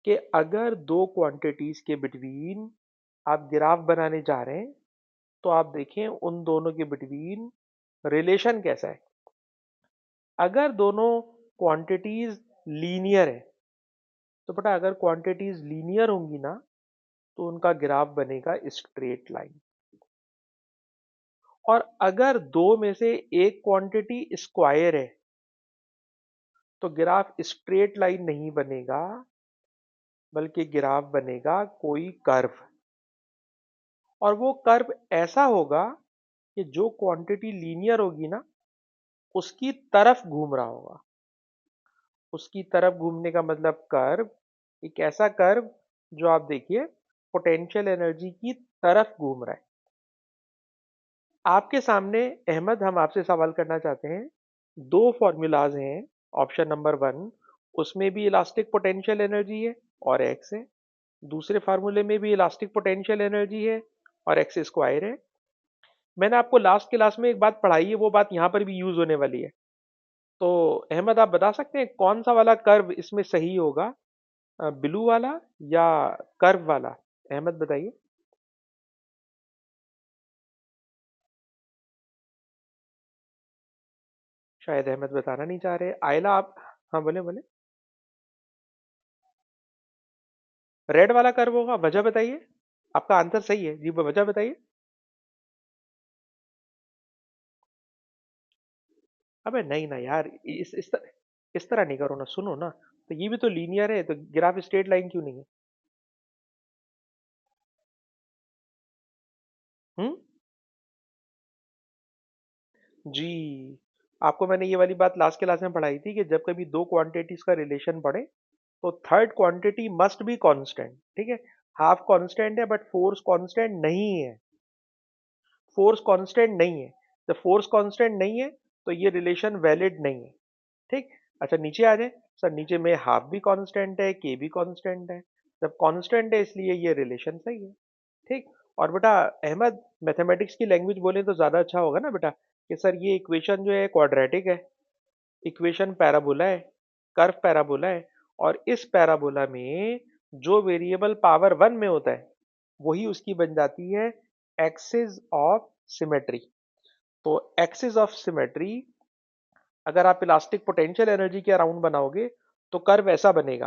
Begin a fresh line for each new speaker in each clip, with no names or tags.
कि अगर दो क्वांटिटीज के बिटवीन आप ग्राफ बनाने जा रहे हैं तो आप देखें उन दोनों के बिटवीन रिलेशन कैसा है। अगर दोनों क्वांटिटीज लीनियर है तो बेटा अगर क्वांटिटीज लीनियर होंगी ना तो उनका ग्राफ बनेगा स्ट्रेट लाइन। और अगर दो में से एक क्वांटिटी स्क्वायर है तो ग्राफ स्ट्रेट लाइन नहीं बनेगा बल्कि ग्राफ बनेगा कोई कर्व। और वो कर्व ऐसा होगा कि जो क्वांटिटी लीनियर होगी ना उसकी तरफ घूम रहा होगा। उसकी तरफ घूमने का मतलब कर्व, एक ऐसा कर्व जो आप देखिए पोटेंशियल एनर्जी की तरफ घूम रहा है। आपके सामने अहमद हम आपसे सवाल करना चाहते हैं। दो फॉर्मूलाज हैं। ऑप्शन नंबर वन, उसमें भी इलास्टिक पोटेंशियल एनर्जी है और एक्स है। दूसरे फार्मूले में भी इलास्टिक पोटेंशियल एनर्जी है और एक्स स्क्वायर है। मैंने आपको लास्ट क्लास में एक बात पढ़ाई है, वो बात यहाँ पर भी यूज होने वाली है। तो अहमद आप बता सकते हैं कौन सा वाला कर्व इसमें सही होगा, ब्लू वाला या कर्व वाला? अहमद बताइए। शायद अहमद बताना नहीं चाह रहे। आयला आप, हाँ बोले बोले। रेड वाला कर्व होगा, वजह बताइए। आपका आंसर सही है जी, वजह बताइए। अबे नहीं ना यार, इस तरह नहीं करो ना, सुनो ना। तो ये भी तो लीनियर है, तो ग्राफ स्ट्रेट लाइन क्यों नहीं है? हम्म। जी, आपको मैंने ये वाली बात लास्ट क्लास में पढ़ाई थी कि जब कभी दो क्वांटिटीज का रिलेशन पढ़े तो third quantity must be constant. ठीक है, हाफ कांस्टेंट है बट फोर्स कांस्टेंट नहीं है। फोर्स कांस्टेंट नहीं है। जब फोर्स कांस्टेंट नहीं है तो ये रिलेशन वैलिड नहीं है। ठीक। अच्छा नीचे आ जाए। सर नीचे में हाफ भी कांस्टेंट है, के भी कांस्टेंट है। जब कांस्टेंट है इसलिए ये रिलेशन सही है। ठीक। और बेटा अहमद, मैथमेटिक्स की लैंग्वेज बोले तो ज्यादा अच्छा होगा ना बेटा, कि सर ये इक्वेशन जो है क्वाड्रेटिक है, इक्वेशन पैराबोला है, कर्व पैराबोला है। और इस पैराबोला में जो वेरिएबल पावर वन में होता है वही उसकी बन जाती है एक्सिस ऑफ सिमेट्री। तो एक्सिस ऑफ सिमेट्री, अगर आप इलास्टिक पोटेंशियल एनर्जी के अराउंड बनाओगे तो कर्व ऐसा बनेगा।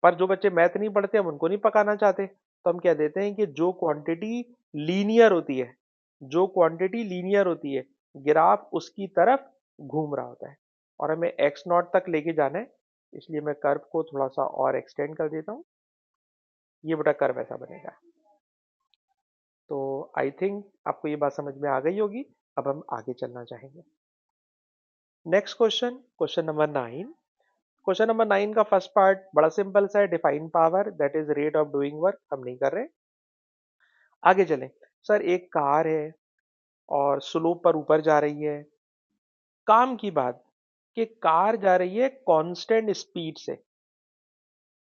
पर जो बच्चे मैथ नहीं पढ़ते हम उनको नहीं पकाना चाहते, तो हम कह देते हैं कि जो क्वांटिटी लीनियर होती है, जो क्वांटिटी लीनियर होती है ग्राफ उसकी तरफ घूम रहा होता है। और हमें एक्स नॉट तक लेके जाना है, इसलिए मैं कर्व को थोड़ा सा और एक्सटेंड कर देता हूँ। ये बेटा कर्व ऐसा बनेगा। तो आई थिंक आपको ये बात समझ में आ गई होगी। अब हम आगे चलना चाहेंगे। Next question, question number 9। Question number 9 का फर्स्ट पार्ट बड़ा सिंपल सा है, define power that is rate of doing work, हम नहीं कर रहे। आगे चलें। सर एक कार है और स्लोप पर ऊपर जा रही है। काम की बात कि कार जा रही है कांस्टेंट स्पीड से।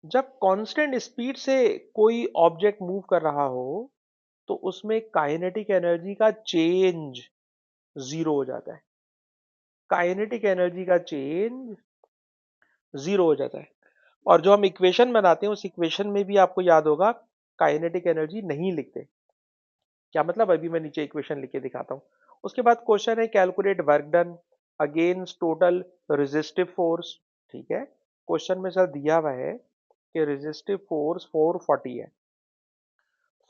जब कांस्टेंट स्पीड से कोई ऑब्जेक्ट मूव कर रहा हो तो उसमें काइनेटिक एनर्जी का चेंज जीरो हो जाता है। काइनेटिक एनर्जी का चेंज जीरो हो जाता है। और जो हम इक्वेशन बनाते हैं उस इक्वेशन में भी आपको याद होगा काइनेटिक एनर्जी नहीं लिखते। क्या मतलब, अभी मैं नीचे इक्वेशन लिख के दिखाता हूँ। उसके बाद क्वेश्चन है calculate work done against total resistive force. ठीक है, क्वेश्चन में सर दिया हुआ है कि रेजिस्टिव फोर्स 440 है।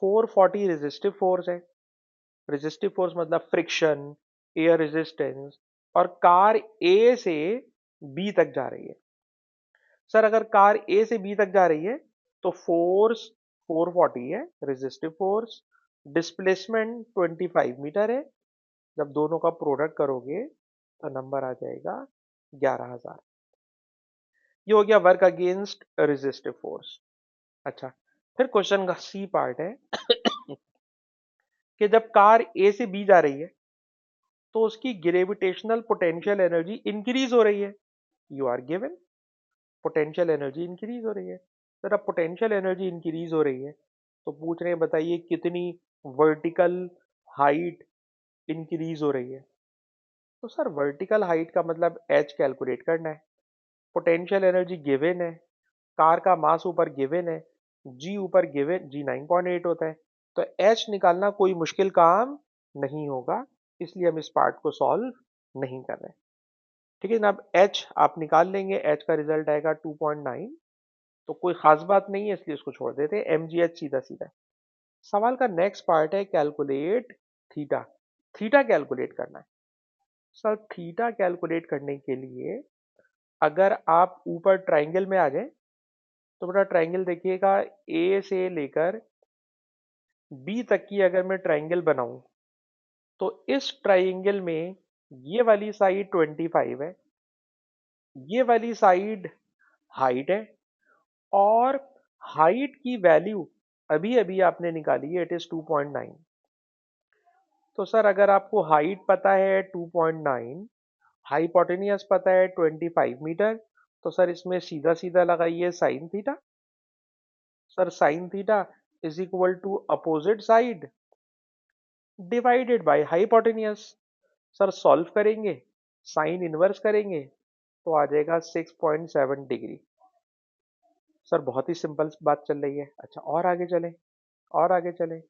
440 रेजिस्टिव फोर्स है। रेजिस्टिव फोर्स मतलब फ्रिक्शन, एयर रेजिस्टेंस। और कार ए से बी तक जा रही है। सर अगर कार ए से बी तक जा रही है तो फोर्स 440 है रेजिस्टिव फोर्स, डिस्प्लेसमेंट 25 मीटर है। जब दोनों का प्रोडक्ट करोगे तो नंबर आ जाएगा 11,000। ये हो गया वर्क अगेंस्ट रेजिस्टिव फोर्स। अच्छा, फिर क्वेश्चन का सी पार्ट है कि जब कार ए से बी जा रही है तो उसकी ग्रेविटेशनल पोटेंशियल एनर्जी इंक्रीज हो रही है। You are given potential energy increase हो रही है। सर अब पोटेंशियल एनर्जी इंक्रीज हो रही है तो पूछ रहे हैं बताइए कितनी वर्टिकल हाइट इंक्रीज हो रही है। तो सर वर्टिकल हाइट का मतलब एच कैलकुलेट करना है। पोटेंशियल एनर्जी गिवन है, कार का मास ऊपर गिवन है, जी ऊपर गिवन, जी 9.8 होता है, तो एच निकालना कोई मुश्किल काम नहीं होगा, इसलिए हम इस पार्ट को सॉल्व नहीं कर रहे। ठीक है जनाब, एच आप निकाल लेंगे, एच का रिजल्ट आएगा 2.9, तो कोई खास बात नहीं है इसलिए उसको छोड़ देते हैं, एम जी एच सीधा सीधा। सवाल का नेक्स्ट पार्ट है कैलकुलेट थीटा। थीटा कैलकुलेट करना है। सर थीटा कैलकुलेट करने के लिए अगर आप ऊपर ट्राइंगल में आ जाएं, तो बेटा ट्राइंगल देखिएगा, ए से लेकर बी तक की अगर मैं ट्राइंगल बनाऊं, तो इस ट्राइंगल में ये वाली साइड 25 है, ये वाली साइड हाइट है, और हाइट की वैल्यू अभी अभी आपने निकाली है, इट इज 2.9। तो सर अगर आपको हाइट पता है 2.9, हाइपोटेनियस पता है 25 मीटर, तो सर इसमें सीधा सीधा लगाइए sine theta. Sir sine theta is equal to opposite side divided by hypotenuse. Sir solve करेंगे, साइन इनवर्स करेंगे, तो आ जाएगा 6.7 डिग्री। सर बहुत ही सिंपल बात चल रही है। अच्छा और आगे चलें, और आगे चलें,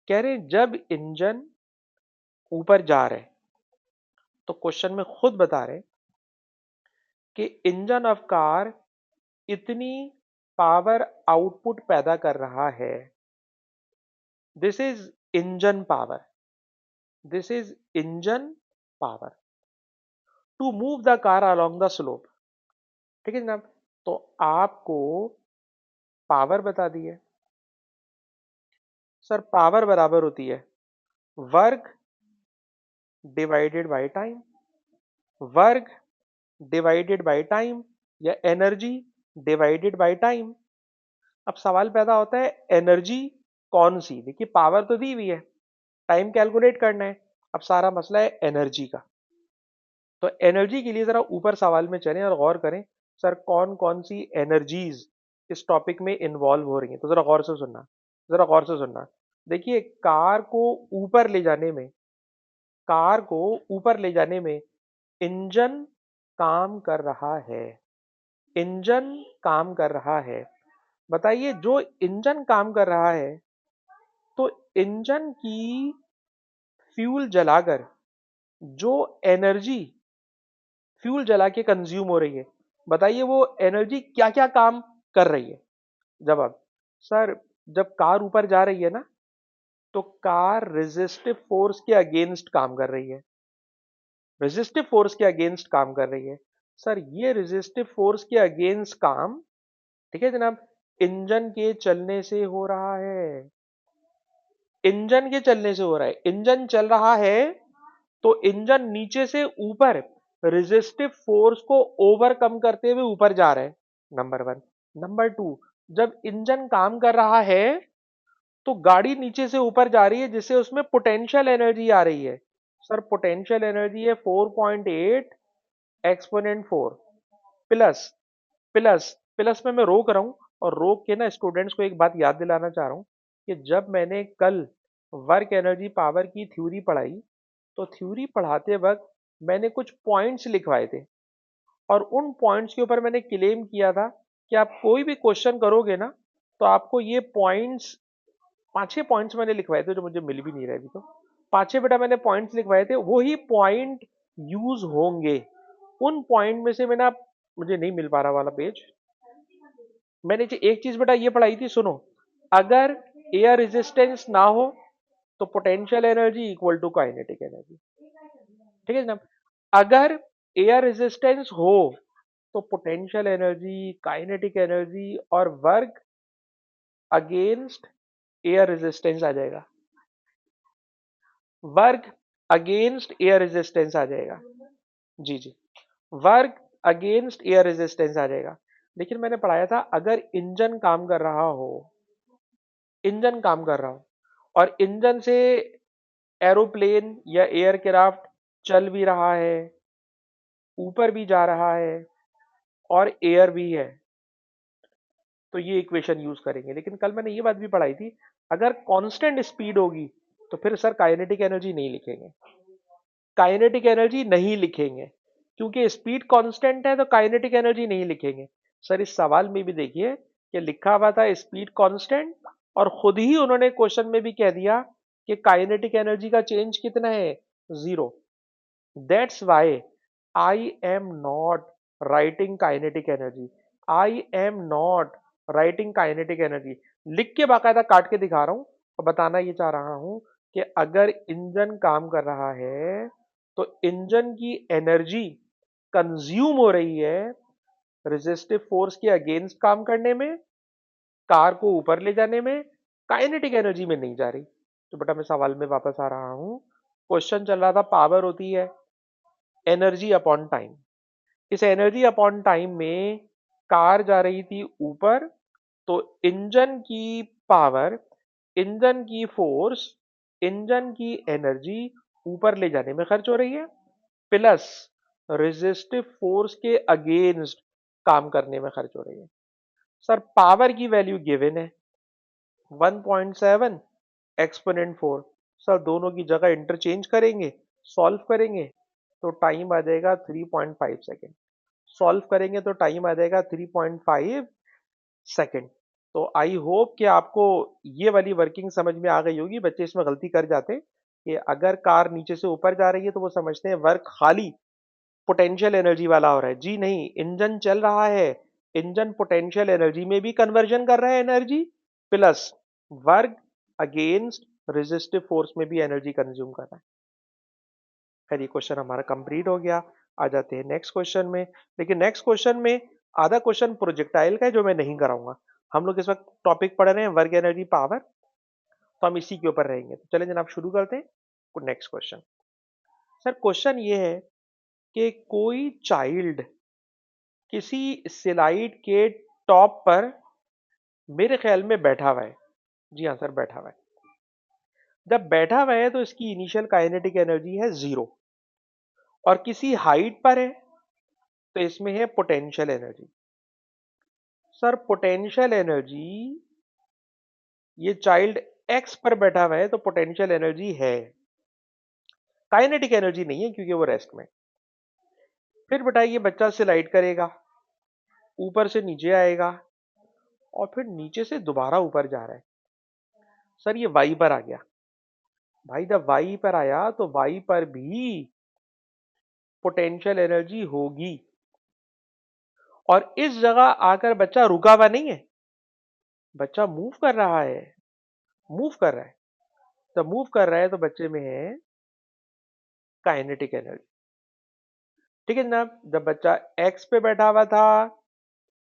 कह रहे हैं जब इंजन ऊपर जा रहे हैं, तो क्वेश्चन में खुद बता रहे हैं कि इंजन ऑफ कार इतनी पावर आउटपुट पैदा कर रहा है, this is engine power, this is engine power to move the car along the slope. ठीक है जनाब, तो आपको पावर बता दी है। सर पावर बराबर होती है work divided by time, work divided by time, या एनर्जी डिवाइडेड बाय टाइम। अब सवाल पैदा होता है एनर्जी कौन सी, देखिए पावर तो दी हुई है, टाइम कैलकुलेट करना है, अब सारा मसला है एनर्जी का। तो एनर्जी के लिए जरा ऊपर सवाल में चलें और गौर करें, सर कौन कौन सी एनर्जीज इस टॉपिक में इन्वॉल्व हो रही हैं, तो जरा गौर से सुनना, जरा गौर से सुनना। देखिए कार को ऊपर ले जाने में, कार को ऊपर ले जाने में इंजन काम कर रहा है, इंजन काम कर रहा है। बताइए जो इंजन काम कर रहा है, तो इंजन की फ्यूल जलाकर जो एनर्जी फ्यूल जला के कंज्यूम हो रही है, बताइए वो एनर्जी क्या क्या काम कर रही है। जवाब, सर जब कार ऊपर जा रही है ना, तो कार रेजिस्टिव फोर्स के अगेंस्ट काम कर रही है, रेजिस्टिव फोर्स के अगेंस्ट काम कर रही है। सर ये रेजिस्टिव फोर्स के अगेंस्ट काम, ठीक है जनाब, इंजन के चलने से हो रहा है, इंजन के चलने से हो रहा है। इंजन चल रहा है तो इंजन नीचे से ऊपर रेजिस्टिव फोर्स को ओवरकम करते हुए ऊपर जा रहा है, नंबर वन। नंबर टू, जब इंजन काम कर रहा है तो गाड़ी नीचे से ऊपर जा रही है, जिससे उसमें पोटेंशियल एनर्जी आ रही है। सर पोटेंशियल एनर्जी है 4.8 एक्सपोनेंट 4 प्लस, प्लस में मैं रोक रहा हूं, और रोक के ना स्टूडेंट्स को एक बात याद दिलाना चाह रहा हूं कि जब मैंने कल वर्क एनर्जी पावर की थ्योरी पढ़ाई, तो थ्योरी पढ़ाते वक्त मैंने कुछ पॉइंट्स लिखवाए थे, और उन पॉइंट्स के ऊपर मैंने क्लेम किया था कि आप कोई भी क्वेश्चन करोगे ना, तो आपको ये पॉइंट्स, 5-6 पॉइंट्स मैंने लिखवाए थे जो मुझे मिल भी नहीं रहे अभी, तो 5-6 बेटा मैंने पॉइंट्स लिखवाए थे, वही पॉइंट यूज होंगे। उन पॉइंट में से मैंने, आप मुझे नहीं मिल पा रहा वाला पेज, मैंने एक चीज बेटा ये पढ़ाई थी, सुनो, अगर एयर रेजिस्टेंस ना हो तो potential energy equal to kinetic energy. ठीक है जनाब, अगर एयर रेजिस्टेंस हो तो पोटेंशियल एनर्जी, काइनेटिक एनर्जी और वर्क अगेंस्ट एयर रेजिस्टेंस आ जाएगा, वर्क अगेंस्ट एयर रेजिस्टेंस आ जाएगा। जी जी, वर्क अगेंस्ट एयर रेजिस्टेंस आ जाएगा। लेकिन मैंने पढ़ाया था अगर इंजन काम कर रहा हो, इंजन काम कर रहा हो, और इंजन से एरोप्लेन या एयरक्राफ्ट चल भी रहा है, ऊपर भी जा रहा है, और एयर भी है, तो ये इक्वेशन यूज करेंगे। लेकिन कल मैंने ये बात भी पढ़ाई थी, अगर कांस्टेंट स्पीड होगी तो फिर सर काइनेटिक एनर्जी नहीं लिखेंगे, काइनेटिक एनर्जी नहीं लिखेंगे, क्योंकि स्पीड कांस्टेंट है तो काइनेटिक एनर्जी नहीं लिखेंगे। सर इस सवाल में भी देखिए कि लिखा हुआ था स्पीड कांस्टेंट, और खुद ही उन्होंने क्वेश्चन में भी कह दिया कि काइनेटिक एनर्जी का चेंज कितना है, zero. That's why I am not writing kinetic energy, I am not writing kinetic energy. लिख के बाकायदा काट के दिखा रहा हूं और बताना ये चाह रहा हूं कि अगर इंजन काम कर रहा है तो इंजन की एनर्जी कंज्यूम हो रही है रेजिस्टिव फोर्स के अगेंस्ट काम करने में, कार को ऊपर ले जाने में, काइनेटिक एनर्जी में नहीं जा रही। तो बेटा मैं सवाल में वापस आ रहा हूं। क्वेश्चन चल रहा था पावर होती है एनर्जी अपॉन टाइम। इस एनर्जी अपॉन टाइम में कार जा रही थी ऊपर, तो इंजन की पावर, इंजन की फोर्स, इंजन की एनर्जी ऊपर ले जाने में खर्च हो रही है, प्लस रेजिस्टिव फोर्स के अगेंस्ट काम करने में खर्च हो रही है। सर पावर की वैल्यू गिवन है 1.7 एक्सपोनेंट 4। सर दोनों की जगह इंटरचेंज करेंगे, सॉल्व करेंगे तो टाइम आ जाएगा 3.5 सेकेंड। सॉल्व करेंगे तो टाइम आ जाएगा 3.5 सेकेंड। तो आई होप कि आपको ये वाली वर्किंग समझ में आ गई होगी। बच्चे इसमें गलती कर जाते हैं कि अगर कार नीचे से ऊपर जा रही है तो वो समझते हैं वर्क खाली पोटेंशियल एनर्जी वाला हो रहा है। जी नहीं, इंजन चल रहा है, इंजन पोटेंशियल एनर्जी में भी कन्वर्जन कर रहा है energy, plus work against resistive force में भी एनर्जी कंज्यूम कर रहा है। खैर ये क्वेश्चन हमारा कंप्लीट हो गया। आ जाते हैं नेक्स्ट क्वेश्चन में। लेकिन नेक्स्ट क्वेश्चन में आधा क्वेश्चन प्रोजेक्टाइल का है जो मैं नहीं कराऊंगा। हम लोग इस वक्त टॉपिक पढ़ रहे हैं वर्क एनर्जी पावर, तो हम इसी के ऊपर रहेंगे। तो चलें जनाब शुरू करते हैं नेक्स्ट क्वेश्चन। सर क्वेश्चन ये है कि कोई चाइल्ड किसी स्लाइड के टॉप पर मेरे ख्याल में बैठा हुआ है। जी हाँ सर बैठा हुआ है। जब बैठा हुआ है तो इसकी इनिशियल काइनेटिक एनर्जी है जीरो, और किसी हाइट पर है तो इसमें है potential energy. Sir potential energy, ये चाइल्ड एक्स पर बैठा हुआ है तो पोटेंशियल एनर्जी है, काइनेटिक एनर्जी नहीं है क्योंकि वो रेस्ट में। फिर बेटा ये बच्चा स्लाइड करेगा, ऊपर से नीचे आएगा और फिर नीचे से दोबारा ऊपर जा रहा है। सर ये वाई पर आ गया। भाई जब वाई पर आया तो वाई पर भी पोटेंशियल एनर्जी होगी, और इस जगह आकर बच्चा रुका हुआ नहीं है, बच्चा मूव कर रहा है, मूव कर रहा है। जब मूव कर रहा है तो बच्चे में है काइनेटिक एनर्जी। ठीक है जनाब, जब बच्चा एक्स पे बैठा हुआ था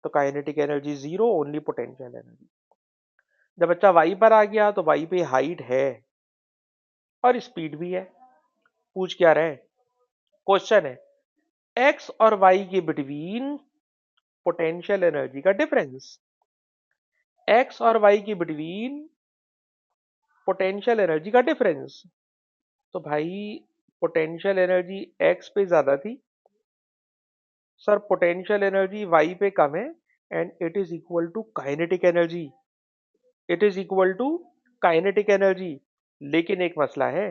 तो kinetic energy zero, only potential energy. जब बच्चा वाई पर आ गया तो वाई पे हाइट है और स्पीड भी है। पूछ क्या रहे, क्वेश्चन है एक्स और वाई के बिटवीन पोटेंशियल एनर्जी का डिफरेंस, एक्स और वाई के बिटवीन पोटेंशियल एनर्जी का डिफरेंस। तो भाई पोटेंशियल एनर्जी एक्स पे ज्यादा थी, सर पोटेंशियल एनर्जी वाई पे कम है, and it is equal to kinetic energy, it is equal to kinetic energy. लेकिन एक मसला है,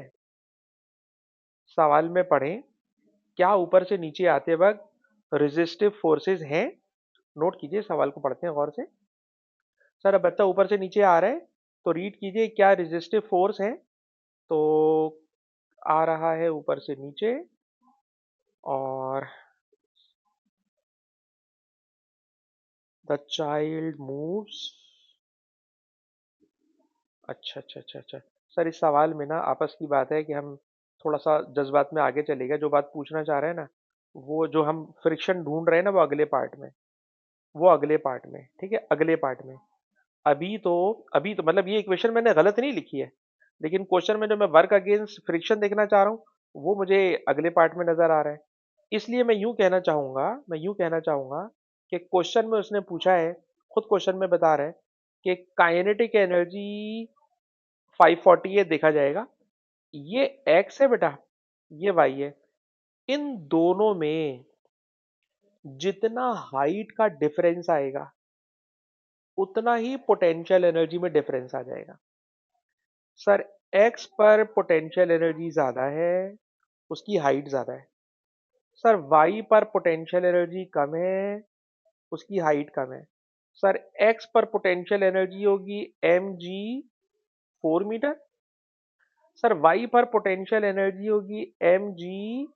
सवाल में पढ़ें क्या ऊपर से नीचे आते वक्त रेजिस्टिव फोर्सेस हैं। नोट कीजिए, सवाल को पढ़ते हैं गौर से। सर अब बच्चा ऊपर से नीचे आ रहा है तो रीड कीजिए क्या रेजिस्टिव फोर्स है। तो आ रहा है ऊपर से नीचे और द चाइल्ड मूव्स। अच्छा अच्छा अच्छा अच्छा। सर इस सवाल में ना आपस की बात है कि हम थोड़ा सा जज्बात में आगे चले गए। जो बात पूछना चाह रहे हैं ना, वो जो हम फ्रिक्शन ढूंढ रहे हैं ना, वो अगले पार्ट में, वो अगले पार्ट में, ठीक है अगले पार्ट में। अभी तो, अभी तो मतलब ये इक्वेशन मैंने गलत नहीं लिखी है, लेकिन क्वेश्चन में जो मैं वर्क अगेंस्ट फ्रिक्शन देखना चाह रहा हूँ वो मुझे अगले पार्ट में नजर आ रहा है। इसलिए मैं यूं कहना चाहूंगा, मैं यूं कहना चाहूंगा कि क्वेश्चन में उसने पूछा है, खुद क्वेश्चन में बता रहा है कि काइनेटिक एनर्जी 540 है देखा जाएगा। ये एक्स है बेटा, ये वाई है। इन दोनों में जितना हाइट का डिफरेंस आएगा उतना ही पोटेंशियल एनर्जी में डिफरेंस आ जाएगा। सर एक्स पर पोटेंशियल एनर्जी ज्यादा है, उसकी हाइट ज्यादा है। सर वाई पर पोटेंशियल एनर्जी कम है, उसकी हाइट कम है। सर एक्स पर पोटेंशियल एनर्जी होगी M G 4 metre. Sir Y पर पोटेंशियल एनर्जी होगी M G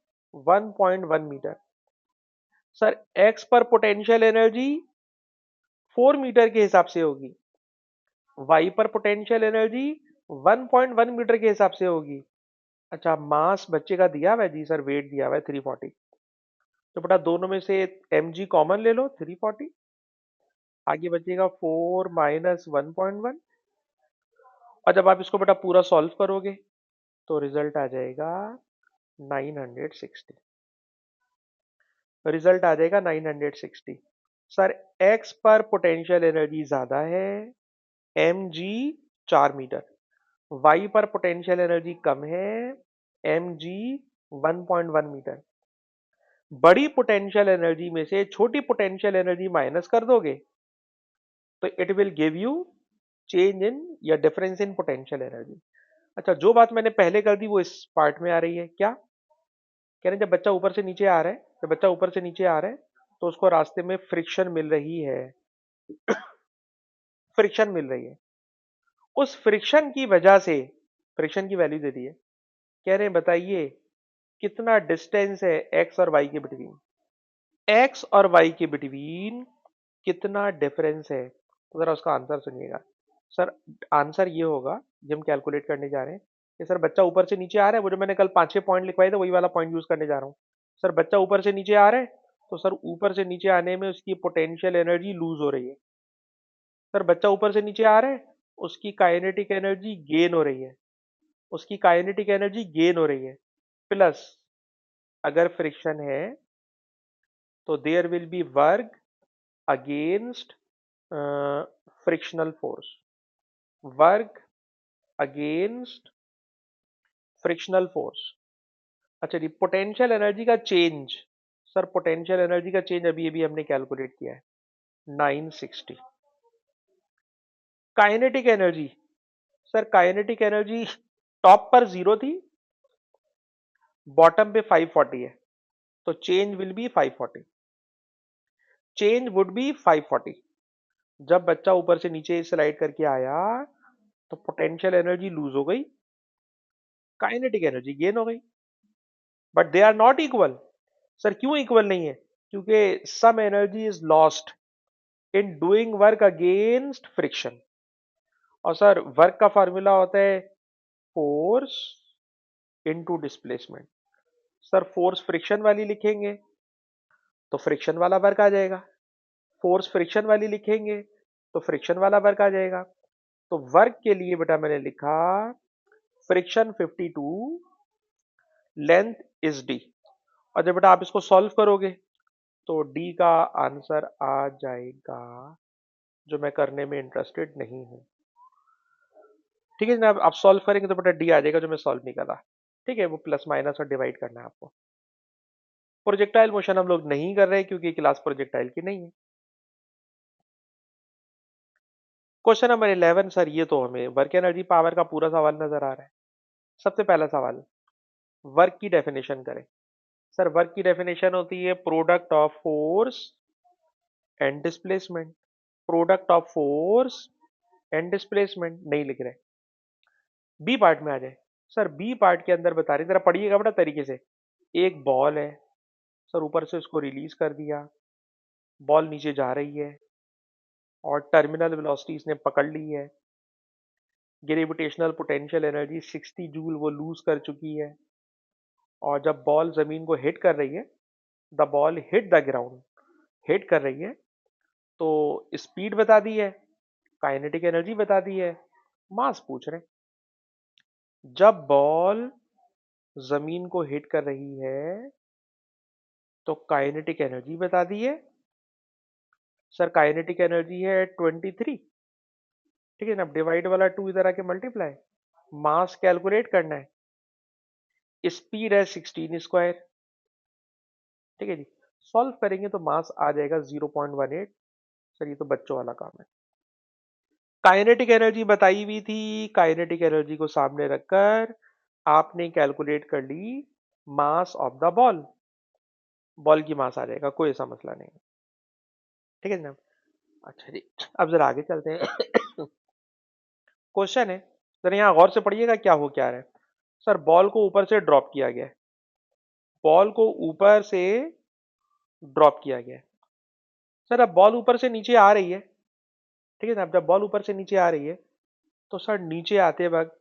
1.1 metre. Sir X पर पोटेंशियल एनर्जी 4 मीटर के हिसाब से होगी, वाई पर पोटेंशियल एनर्जी 1.1 मीटर के हिसाब से होगी। अच्छा मास बच्चे का दिया हुआ है जी सर, वेट दिया हुआ है 340। तो बेटा दोनों में से एम जी कॉमन ले लो 340, आगे बचेगा 4 - 1.1। और जब आप इसको बेटा पूरा सॉल्व करोगे तो रिजल्ट आ जाएगा 960। रिजल्ट आ जाएगा 960। सर एक्स पर पोटेंशियल एनर्जी ज्यादा है एम जी 4 मीटर, वाई पर पोटेंशियल एनर्जी कम है एम जी 1.1 मीटर। बड़ी पोटेंशियल एनर्जी में से छोटी पोटेंशियल एनर्जी माइनस कर दोगे तो it will give you change in या डिफरेंस इन पोटेंशियल एनर्जी। अच्छा जो बात मैंने पहले कर दी वो इस पार्ट में आ रही है क्या, कह रहे हैं जब बच्चा ऊपर से नीचे आ रहा है, जब बच्चा ऊपर से नीचे आ रहा है तो उसको रास्ते में फ्रिक्शन मिल रही है, फ्रिक्शन मिल रही है। उस फ्रिक्शन की वजह से फ्रिक्शन की वैल्यू दे दी है, कह रहे हैं बताइए कितना डिस्टेंस है एक्स और वाई के बिटवीन, एक्स और वाई के बिटवीन कितना डिफरेंस है। तो जरा उसका आंसर सुनिएगा। सर आंसर ये होगा, जो हम कैलकुलेट करने जा रहे हैं कि सर बच्चा ऊपर से नीचे आ रहा है, वो जो मैंने कल 5-6 पॉइंट लिखवाए थे वही वाला पॉइंट यूज करने जा रहा हूँ। सर बच्चा ऊपर से नीचे आ रहा है तो सर ऊपर से नीचे आने में उसकी पोटेंशियल एनर्जी लूज हो रही है। सर बच्चा ऊपर से नीचे आ रहा है, उसकी काइनेटिक एनर्जी गेन हो रही है, उसकी काइनेटिक एनर्जी गेन हो रही है। प्लस अगर फ्रिक्शन है तो there will be work against frictional force, work against frictional force. अच्छा जी पोटेंशियल एनर्जी का चेंज, सर पोटेंशियल एनर्जी का चेंज अभी अभी हमने कैलकुलेट किया है 960। Kinetic energy, sir kinetic energy top पर 0 थी, बॉटम पे 540 है, तो change will be 540, change would be 540। जब बच्चा ऊपर से नीचे स्लाइड करके आया तो पोटेंशियल एनर्जी लूज हो गई, काइनेटिक एनर्जी गेन हो गई, but they are not equal. Sir क्यों इक्वल नहीं है, क्योंकि some energy is lost in doing work against friction. और सर वर्क का फॉर्मूला होता है force into displacement. Sir force friction वाली लिखेंगे तो फ्रिक्शन वाला वर्क आ जाएगा, फोर्स फ्रिक्शन वाली लिखेंगे तो फ्रिक्शन वाला वर्क आ जाएगा। तो वर्क के लिए बेटा मैंने लिखा फ्रिक्शन 52, लेंथ इज डी। और जब बेटा आप इसको सॉल्व करोगे तो डी का आंसर आ जाएगा, जो मैं करने में इंटरेस्टेड नहीं हूं। ठीक है जनाब, आप सॉल्व करेंगे तो बेटा डी आ जाएगा, जो मैं सॉल्व नहीं कर रहा। ठीक है वो प्लस माइनस और डिवाइड करना है आपको। प्रोजेक्टाइल मोशन हम लोग नहीं कर रहे क्योंकि क्लास प्रोजेक्टाइल की नहीं है। क्वेश्चन नंबर 11 सर, ये तो हमें वर्क एनर्जी पावर का पूरा सवाल नजर आ रहा है। सबसे पहला सवाल, वर्क की डेफिनेशन करें। सर वर्क की डेफिनेशन होती है product of force and displacement, product of force and displacement नहीं लिख रहे। बी पार्ट में आ जाए। सर बी पार्ट के अंदर बता रहे, जरा पढ़िएगा बड़ा तरीके से। एक बॉल है, सर ऊपर से उसको रिलीज कर दिया, बॉल नीचे जा रही है और टर्मिनल वेलोसिटी इसने पकड़ ली है, ग्रेविटेशनल पोटेंशियल एनर्जी 60 जूल वो लूज कर चुकी है। और जब बॉल जमीन को हिट कर रही है, the ball hit the ground, hit कर रही है, तो स्पीड बता दी है, काइनेटिक एनर्जी बता दी है, मास पूछ रहे हैं। जब बॉल जमीन को हिट कर रही है तो काइनेटिक एनर्जी बता दी है। सर काइनेटिक एनर्जी है 23। ठीक है ना, डिवाइड वाला 2 इधर आके मल्टीप्लाई, मास कैलकुलेट करना है, स्पीड है 16 स्क्वायर। ठीक है जी, सॉल्व करेंगे तो मास आ जाएगा 0.18। सर ये तो बच्चों वाला काम है। काइनेटिक एनर्जी बताई हुई थी, काइनेटिक एनर्जी को सामने रखकर आपने कैलकुलेट कर ली mass of the ball, ball की मास आ जाएगा, कोई ऐसा मसला नहीं। ठीक है जनाब। अच्छा जी, अब जरा आगे चलते हैं। क्वेश्चन है, जरा यहाँ गौर से पढ़िएगा क्या हो क्या रहा है। सर बॉल को ऊपर से ड्रॉप किया गया है, बॉल को ऊपर से ड्रॉप किया गया है। सर अब बॉल ऊपर से नीचे आ रही है, ठीक है ना। अब जब बॉल ऊपर से नीचे आ रही है तो सर नीचे आते वक्त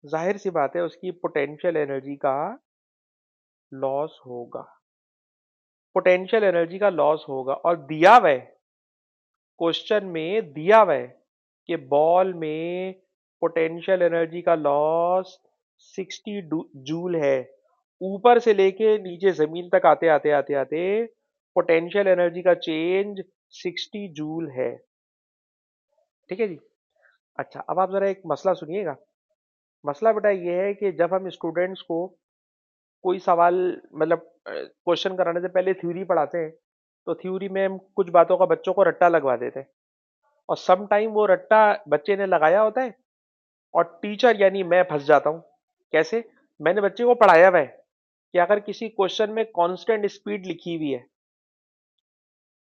जाहिर सी बात है उसकी पोटेंशियल एनर्जी का लॉस होगा, पोटेंशियल एनर्जी का लॉस होगा। और दिया हुआ है, क्वेश्चन में दिया हुआ है कि बॉल में पोटेंशियल एनर्जी का लॉस 60 जूल है। ऊपर से लेके नीचे जमीन तक आते आते आते आते पोटेंशियल एनर्जी का चेंज 60 जूल है। ठीक है जी। अच्छा अब आप जरा एक मसला सुनिएगा। मसला बेटा ये है कि जब हम स्टूडेंट्स को कोई सवाल मतलब क्वेश्चन कराने से पहले थ्योरी पढ़ाते हैं, तो थ्योरी में हम कुछ बातों का बच्चों को रट्टा लगवा देते हैं, और सम टाइम वो रट्टा बच्चे ने लगाया होता है और टीचर यानी मैं फंस जाता हूँ। कैसे? मैंने बच्चे को पढ़ाया हुआ है कि अगर किसी क्वेश्चन में कांस्टेंट स्पीड लिखी हुई है,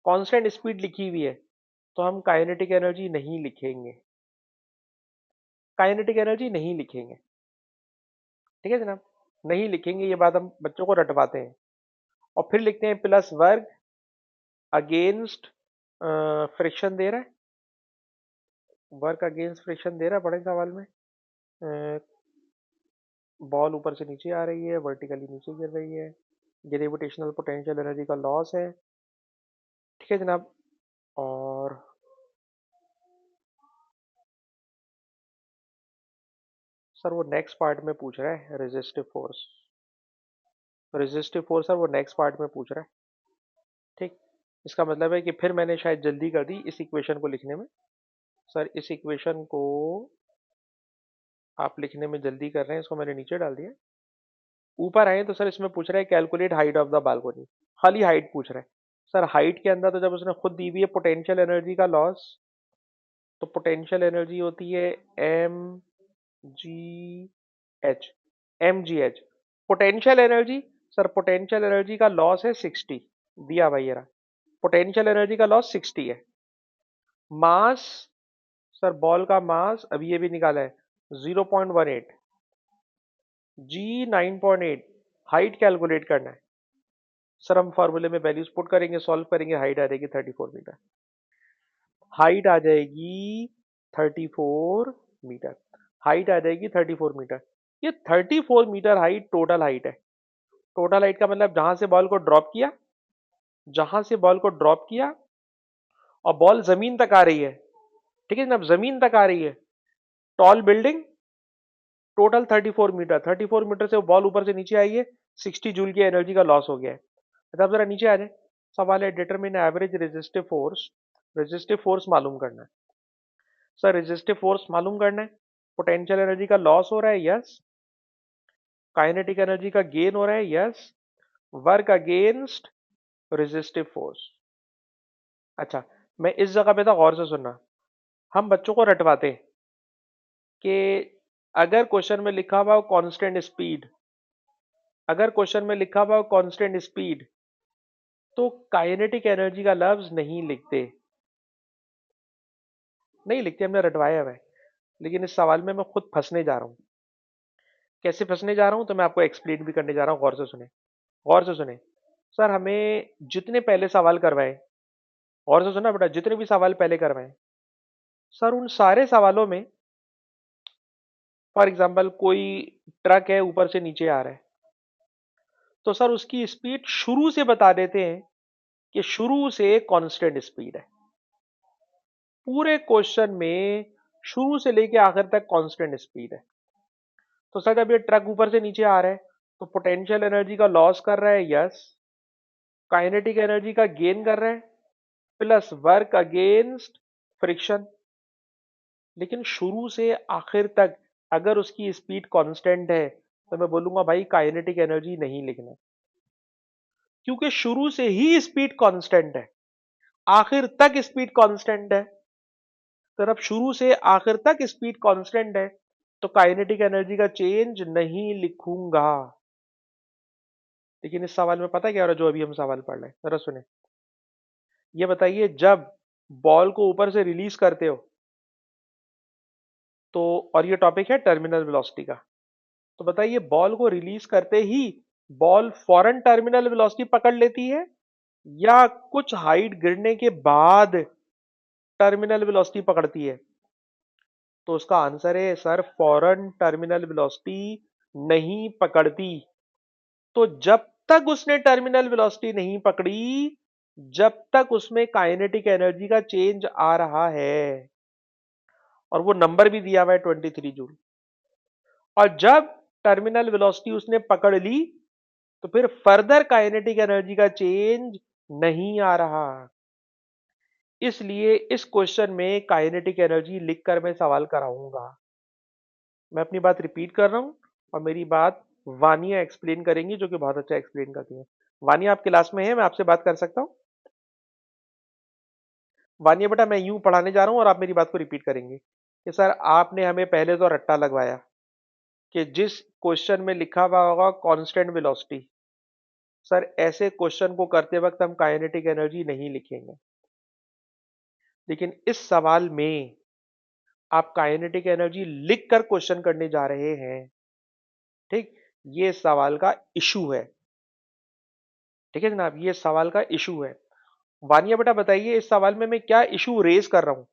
कांस्टेंट स्पीड लिखी हुई है, तो हम काइनेटिक एनर्जी नहीं लिखेंगे, काइनेटिक एनर्जी नहीं लिखेंगे। ठीक है जनाब, नहीं लिखेंगे, ये बात हम बच्चों को रटवाते हैं। और फिर लिखते हैं प्लस वर्ग अगेंस्ट फ्रिक्शन दे रहा है, वर्क अगेंस्ट फ्रिक्शन दे रहा है बड़े सवाल में। बॉल ऊपर से नीचे आ रही है, वर्टिकली नीचे गिर रही है, ग्रेविटेशनल पोटेंशियल एनर्जी का लॉस है। ठीक है जनाब। और सर वो नेक्स्ट पार्ट में पूछ रहा है resistive force, resistive force sir वो नेक्स्ट पार्ट में पूछ रहा है। ठीक, इसका मतलब है कि फिर मैंने शायद जल्दी कर दी इस इक्वेशन को लिखने में। सर इस इक्वेशन को आप लिखने में जल्दी कर रहे हैं, इसको मैंने नीचे डाल दिया। ऊपर आए तो सर इसमें पूछ रहा है calculate height of the balcony, खाली हाइट पूछ रहा है। सर हाइट के अंदर तो जब उसने खुद दी हुई है पोटेंशियल एनर्जी का लॉस, तो पोटेंशियल एनर्जी होती है M G H, M G H potential energy. Sir potential energy का लॉस है 60, दिया भाई ये रहा, पोटेंशियल एनर्जी का लॉस 60 है। मास, सर बॉल का मास अभी ये भी निकाला है 0.18, जी 9.8, हाइट कैलकुलेट करना है। सर हम फॉर्मूले में वैल्यूज पुट करेंगे, सॉल्व करेंगे, हाइट आ जाएगी 34 मीटर, हाइट आ जाएगी 34 मीटर, हाइट आ जाएगी 34 मीटर। ये 34 मीटर हाइट टोटल हाइट है। टोटल हाइट का मतलब जहां से बॉल को ड्रॉप किया, जहां से बॉल को ड्रॉप किया और बॉल जमीन तक आ रही है, ठीक है ना, जमीन तक आ रही है, tall building, total 34 metre, 34 metre से वो बॉल ऊपर से नीचे आई है, 60 जूल की एनर्जी का लॉस हो गया है। अच्छा अब जरा नीचे आ जाए, सवाल है determine average resistive force, resistive force मालूम करना है। सर रेजिस्टिव फोर्स मालूम करना है, पोटेंशियल एनर्जी का लॉस हो रहा है, यस, काइनेटिक एनर्जी का गेन हो रहा है, yes, work against resistive force. अच्छा, मैं इस जगह पे था, गौर से सुनना। हम बच्चों को रटवाते हैं कि अगर क्वेश्चन में लिखा हुआ हो कांस्टेंट स्पीड, अगर क्वेश्चन में लिखा हुआ हो कांस्टेंट स्पीड, तो काइनेटिक एनर्जी का लफ्ज नहीं लिखते, नहीं लिखते, हमने रटवाया हुआ है। लेकिन इस सवाल में मैं खुद फंसने जा रहा हूँ। कैसे फंसने जा रहा हूँ तो मैं आपको एक्सप्लेन भी करने जा रहा हूँ, गौर से सुने, गौर से सुने। सर हमें जितने पहले सवाल करवाए, गौर से सुना बेटा, जितने भी सवाल पहले करवाए, सर उन सारे सवालों में फॉर एग्जांपल कोई ट्रक है ऊपर से नीचे आ रहा है, तो सर उसकी स्पीड शुरू से बता देते हैं कि शुरू से कांस्टेंट स्पीड है। पूरे क्वेश्चन में शुरू से लेके आखिर तक कांस्टेंट स्पीड है। तो सर जब ये ट्रक ऊपर से नीचे आ रहा है तो पोटेंशियल एनर्जी का लॉस कर रहा है, यस, काइनेटिक एनर्जी का गेन कर रहा है, प्लस वर्क अगेंस्ट फ्रिक्शन। लेकिन शुरू से आखिर तक अगर उसकी स्पीड कांस्टेंट है तो मैं बोलूंगा भाई काइनेटिक एनर्जी नहीं लिखना, क्योंकि शुरू से ही स्पीड कांस्टेंट है, आखिर तक स्पीड कांस्टेंट है। तो अब शुरू से आखिर तक स्पीड कांस्टेंट है तो काइनेटिक एनर्जी का चेंज नहीं लिखूंगा। लेकिन इस सवाल में पता क्या हो रहा है, जो अभी हम सवाल पढ़ रहे हैं, जरा सुने। ये बताइए, जब बॉल को ऊपर से रिलीज करते हो तो, और ये टॉपिक है टर्मिनल वेलोसिटी का, तो बताइए बॉल को रिलीज करते ही बॉल फौरन टर्मिनल वेलोसिटी पकड़ लेती है, या कुछ हाइट गिरने के बाद टर्मिनल वेलोसिटी पकड़ती है? तो उसका आंसर है सर, फौरन टर्मिनल वेलोसिटी नहीं पकड़ती। तो जब तक उसने टर्मिनल वेलोसिटी नहीं पकड़ी, जब तक उसमें काइनेटिक एनर्जी का चेंज आ रहा है, और वो नंबर भी दिया हुआ है 23 जूल। और जब टर्मिनल वेलोसिटी उसने पकड़ ली, तो फिर फर्दर काइनेटिक एनर्जी का चेंज नहीं आ रहा। इसलिए इस क्वेश्चन में काइनेटिक एनर्जी लिखकर मैं सवाल कराऊंगा। मैं अपनी बात रिपीट कर रहा हूं, और मेरी बात वानिया एक्सप्लेन करेंगी, जो कि बहुत अच्छा एक्सप्लेन करती है। वानिया आप क्लास में है, मैं आपसे बात कर सकता हूं? वानिया बेटा, मैं यूं पढ़ाने जा रहा हूं और आप मेरी बात को रिपीट करेंगे कि सर आपने हमें पहले तो रट्टा लगवाया कि जिस क्वेश्चन में लिखा हुआ होगा कांस्टेंट वेलोसिटी, सर ऐसे क्वेश्चन को करते वक्त हम काइनेटिक एनर्जी नहीं लिखेंगे। लेकिन इस सवाल में आप काइनेटिक एनर्जी लिखकर क्वेश्चन करने जा रहे हैं। ठीक, ये सवाल का इशू है। ठीक है जनाब, ये सवाल का इशू है। वानिया बेटा बताइए, इस सवाल में मैं क्या इशू रेज कर रहा हूं?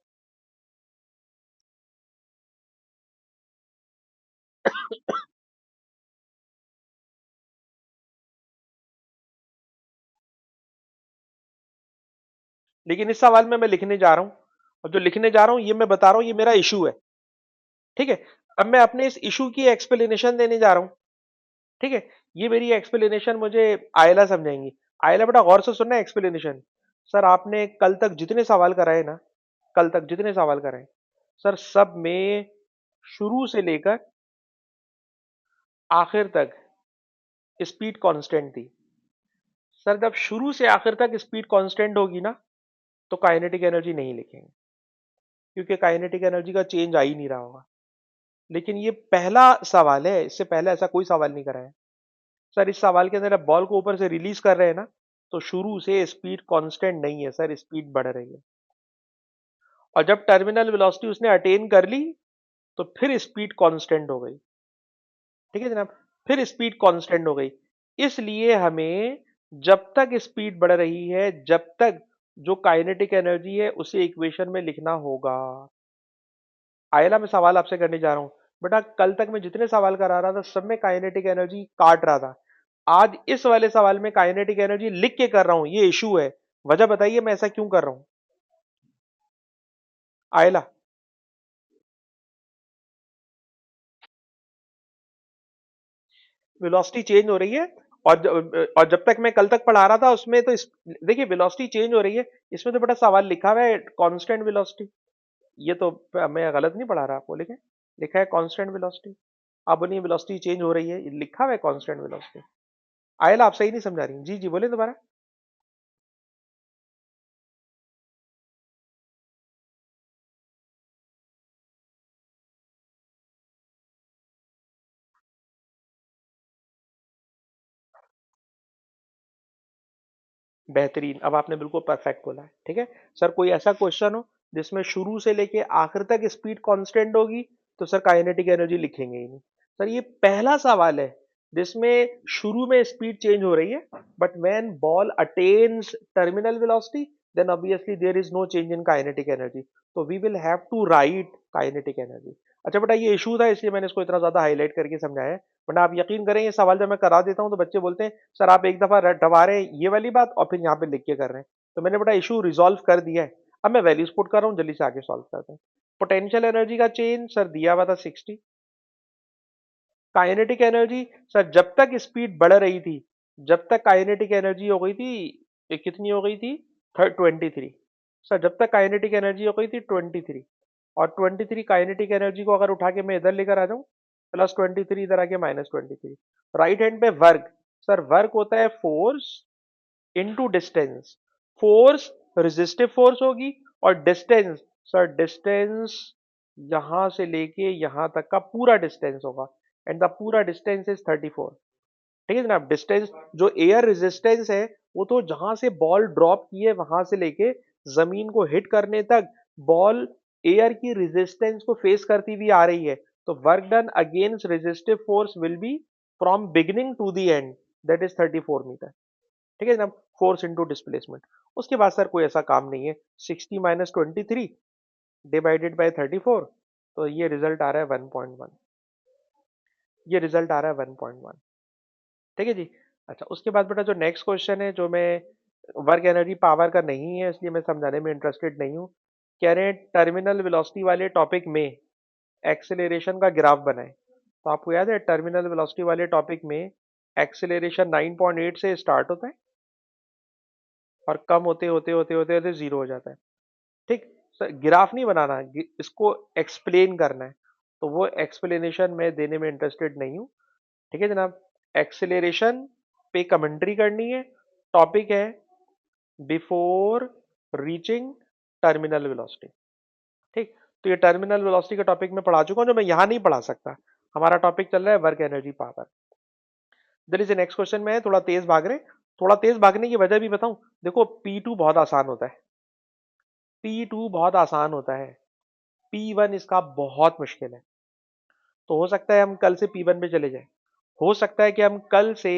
लेकिन इस सवाल में मैं लिखने जा रहा हूं, और जो लिखने जा रहा हूं ये मैं बता रहा हूं, ये मेरा इशू है। ठीक है, अब मैं अपने इस इशू की एक्सप्लेनेशन देने जा रहा हूं। ठीक है, ये मेरी एक्सप्लेनेशन मुझे आयला समझाएंगी। आयला बेटा गौर से सुनना एक्सप्लेनेशन। सर आपने कल तक जितने सवाल कराए ना, कल तक जितने सवाल कराए, सर सब में शुरू से लेकर आखिर तक स्पीड कांस्टेंट थी। सर जब शुरू से आखिर तक स्पीड कांस्टेंट होगी ना, तो काइनेटिक एनर्जी नहीं लिखेंगे, क्योंकि काइनेटिक एनर्जी का चेंज आ ही नहीं रहा होगा। लेकिन ये पहला सवाल है, इससे पहले ऐसा कोई सवाल नहीं करा है। सर इस सवाल के अंदर अब बॉल को ऊपर से रिलीज कर रहे हैं ना, तो शुरू से स्पीड कांस्टेंट नहीं है सर, स्पीड बढ़ रही है। और जब टर्मिनल वेलोसिटी उसने अटेन कर ली, तो फिर स्पीड कांस्टेंट हो गई। ठीक है जनाब, फिर स्पीड कांस्टेंट हो गई। इसलिए हमें जब तक स्पीड बढ़ रही है, जब तक जो काइनेटिक एनर्जी है उसे इक्वेशन में लिखना होगा। आयला मैं सवाल आपसे करने जा रहा हूं। बेटा कल तक मैं जितने सवाल करा रहा था सब में काइनेटिक एनर्जी काट रहा था। आज इस वाले सवाल में काइनेटिक एनर्जी लिख के कर रहा हूं, ये इशू है। वजह बताइए मैं ऐसा क्यों कर रहा हूं? आयला, वेलोसिटी चेंज हो रही है। और जब तक मैं कल तक पढ़ा रहा था उसमें तो देखिए वेलोसिटी चेंज हो रही है, इसमें तो बड़ा सवाल लिखा हुआ है कांस्टेंट वेलोसिटी। ये तो मैं गलत नहीं पढ़ा रहा आपको, लिखे लिखा है कांस्टेंट वेलोसिटी। आप बोलिए वेलोसिटी चेंज हो रही है, ये लिखा हुआ है कांस्टेंट वेलोसिटी। आयला आप सही नहीं समझा रही, जी जी बोले दोबारा। बेहतरीन, अब आपने बिल्कुल परफेक्ट बोला है। ठीक है सर, कोई ऐसा क्वेश्चन हो जिसमें शुरू से लेके आखिर तक स्पीड कांस्टेंट होगी, तो सर काइनेटिक एनर्जी लिखेंगे ही नहीं। सर ये पहला सवाल है जिसमें शुरू में स्पीड चेंज हो रही है, but when ball attains terminal velocity, then obviously there is no change in kinetic energy, तो we will have to write kinetic energy. अच्छा बेटा, ये इशू था इसलिए मैंने इसको इतना ज्यादा हाईलाइट करके समझाया है, वरना आप यकीन करें ये सवाल जब मैं करा देता हूं तो बच्चे बोलते हैं सर आप एक दफा दबा रहे हैं ये वाली बात और फिर यहाँ पे लिख के कर रहे हैं। तो मैंने बेटा इशू रिजॉल्व कर दिया है। अब मैं वैल्यूज पुट कर रहा हूँ, जल्दी से आगे सॉल्व करते हैं। पोटेंशियल एनर्जी का चेंज सर दिया हुआ था 60। काइनेटिक एनर्जी, सर जब तक स्पीड बढ़ रही थी, जब तक काइनेटिक एनर्जी हो गई थी, ये कितनी हो गई थी? 23। सर जब तक काइनेटिक एनर्जी हो गई थी 23, और 23 काइनेटिक एनर्जी को अगर उठा के मैं इधर लेकर आ जाऊं, +23 इधर आके -23। राइट हैंड पे वर्क, सर वर्क होता है force into distance. Force resistive force होगी, और डिस्टेंस, सर डिस्टेंस यहां से लेके यहां तक का पूरा डिस्टेंस होगा, एंड द पूरा डिस्टेंस इज 34। ठीक है जनाब, डिस्टेंस जो एयर रेजिस्टेंस है वो तो जहां से बॉल ड्रॉप की है वहां से लेके जमीन को हिट करने तक बॉल एयर की रेजिस्टेंस को फेस करती हुई आ रही है। तो work done against resistive force will be from beginning to the end, that is 34 metre. ठीक है जनाब, फोर्स इंटू डिस्प्लेसमेंट। उसके बाद सर कोई ऐसा काम नहीं है, 60 माइनस 23 डिवाइडेड बाई 34, तो ये रिजल्ट आ रहा है 1.1। ये रिजल्ट आ रहा है 1.1। ठीक है जी। अच्छा, उसके बाद बेटा जो नेक्स्ट क्वेश्चन है, जो मैं वर्क एनर्जी पावर का नहीं है इसलिए मैं समझाने में इंटरेस्टेड नहीं हूँ। कह रहे हैं टर्मिनल वेलोसिटी वाले टॉपिक में एक्सेलरेशन का ग्राफ बनाएं। तो आपको याद है टर्मिनल वेलोसिटी वाले टॉपिक में एक्सेलरेशन 9.8 से स्टार्ट होता है और कम होते होते होते होते होते जीरो हो जाता है। ठीक सर, ग्राफ नहीं बनाना, इसको एक्सप्लेन करना है। तो वो एक्सप्लेनेशन मैं देने में इंटरेस्टेड नहीं हूँ। ठीक है जनाब, एक्सेलरेशन पे कमेंट्री करनी है। टॉपिक है बिफोर रीचिंग टर्मिनल वेलोसिटी। ठीक, तो ये टर्मिनल वेलोसिटी का टॉपिक मैं पढ़ा चुका हूँ, जो मैं यहाँ नहीं पढ़ा सकता। हमारा टॉपिक चल रहा है work energy power. There is next question में थोड़ा तेज भाग रहे। थोड़ा तेज भागने की वजह भी बताऊं। देखो P2 बहुत आसान होता है, P2 बहुत आसान होता है, P1 इसका बहुत मुश्किल है। तो हो सकता है हम कल से P1 पे चले जाएं, हो सकता है कि हम कल से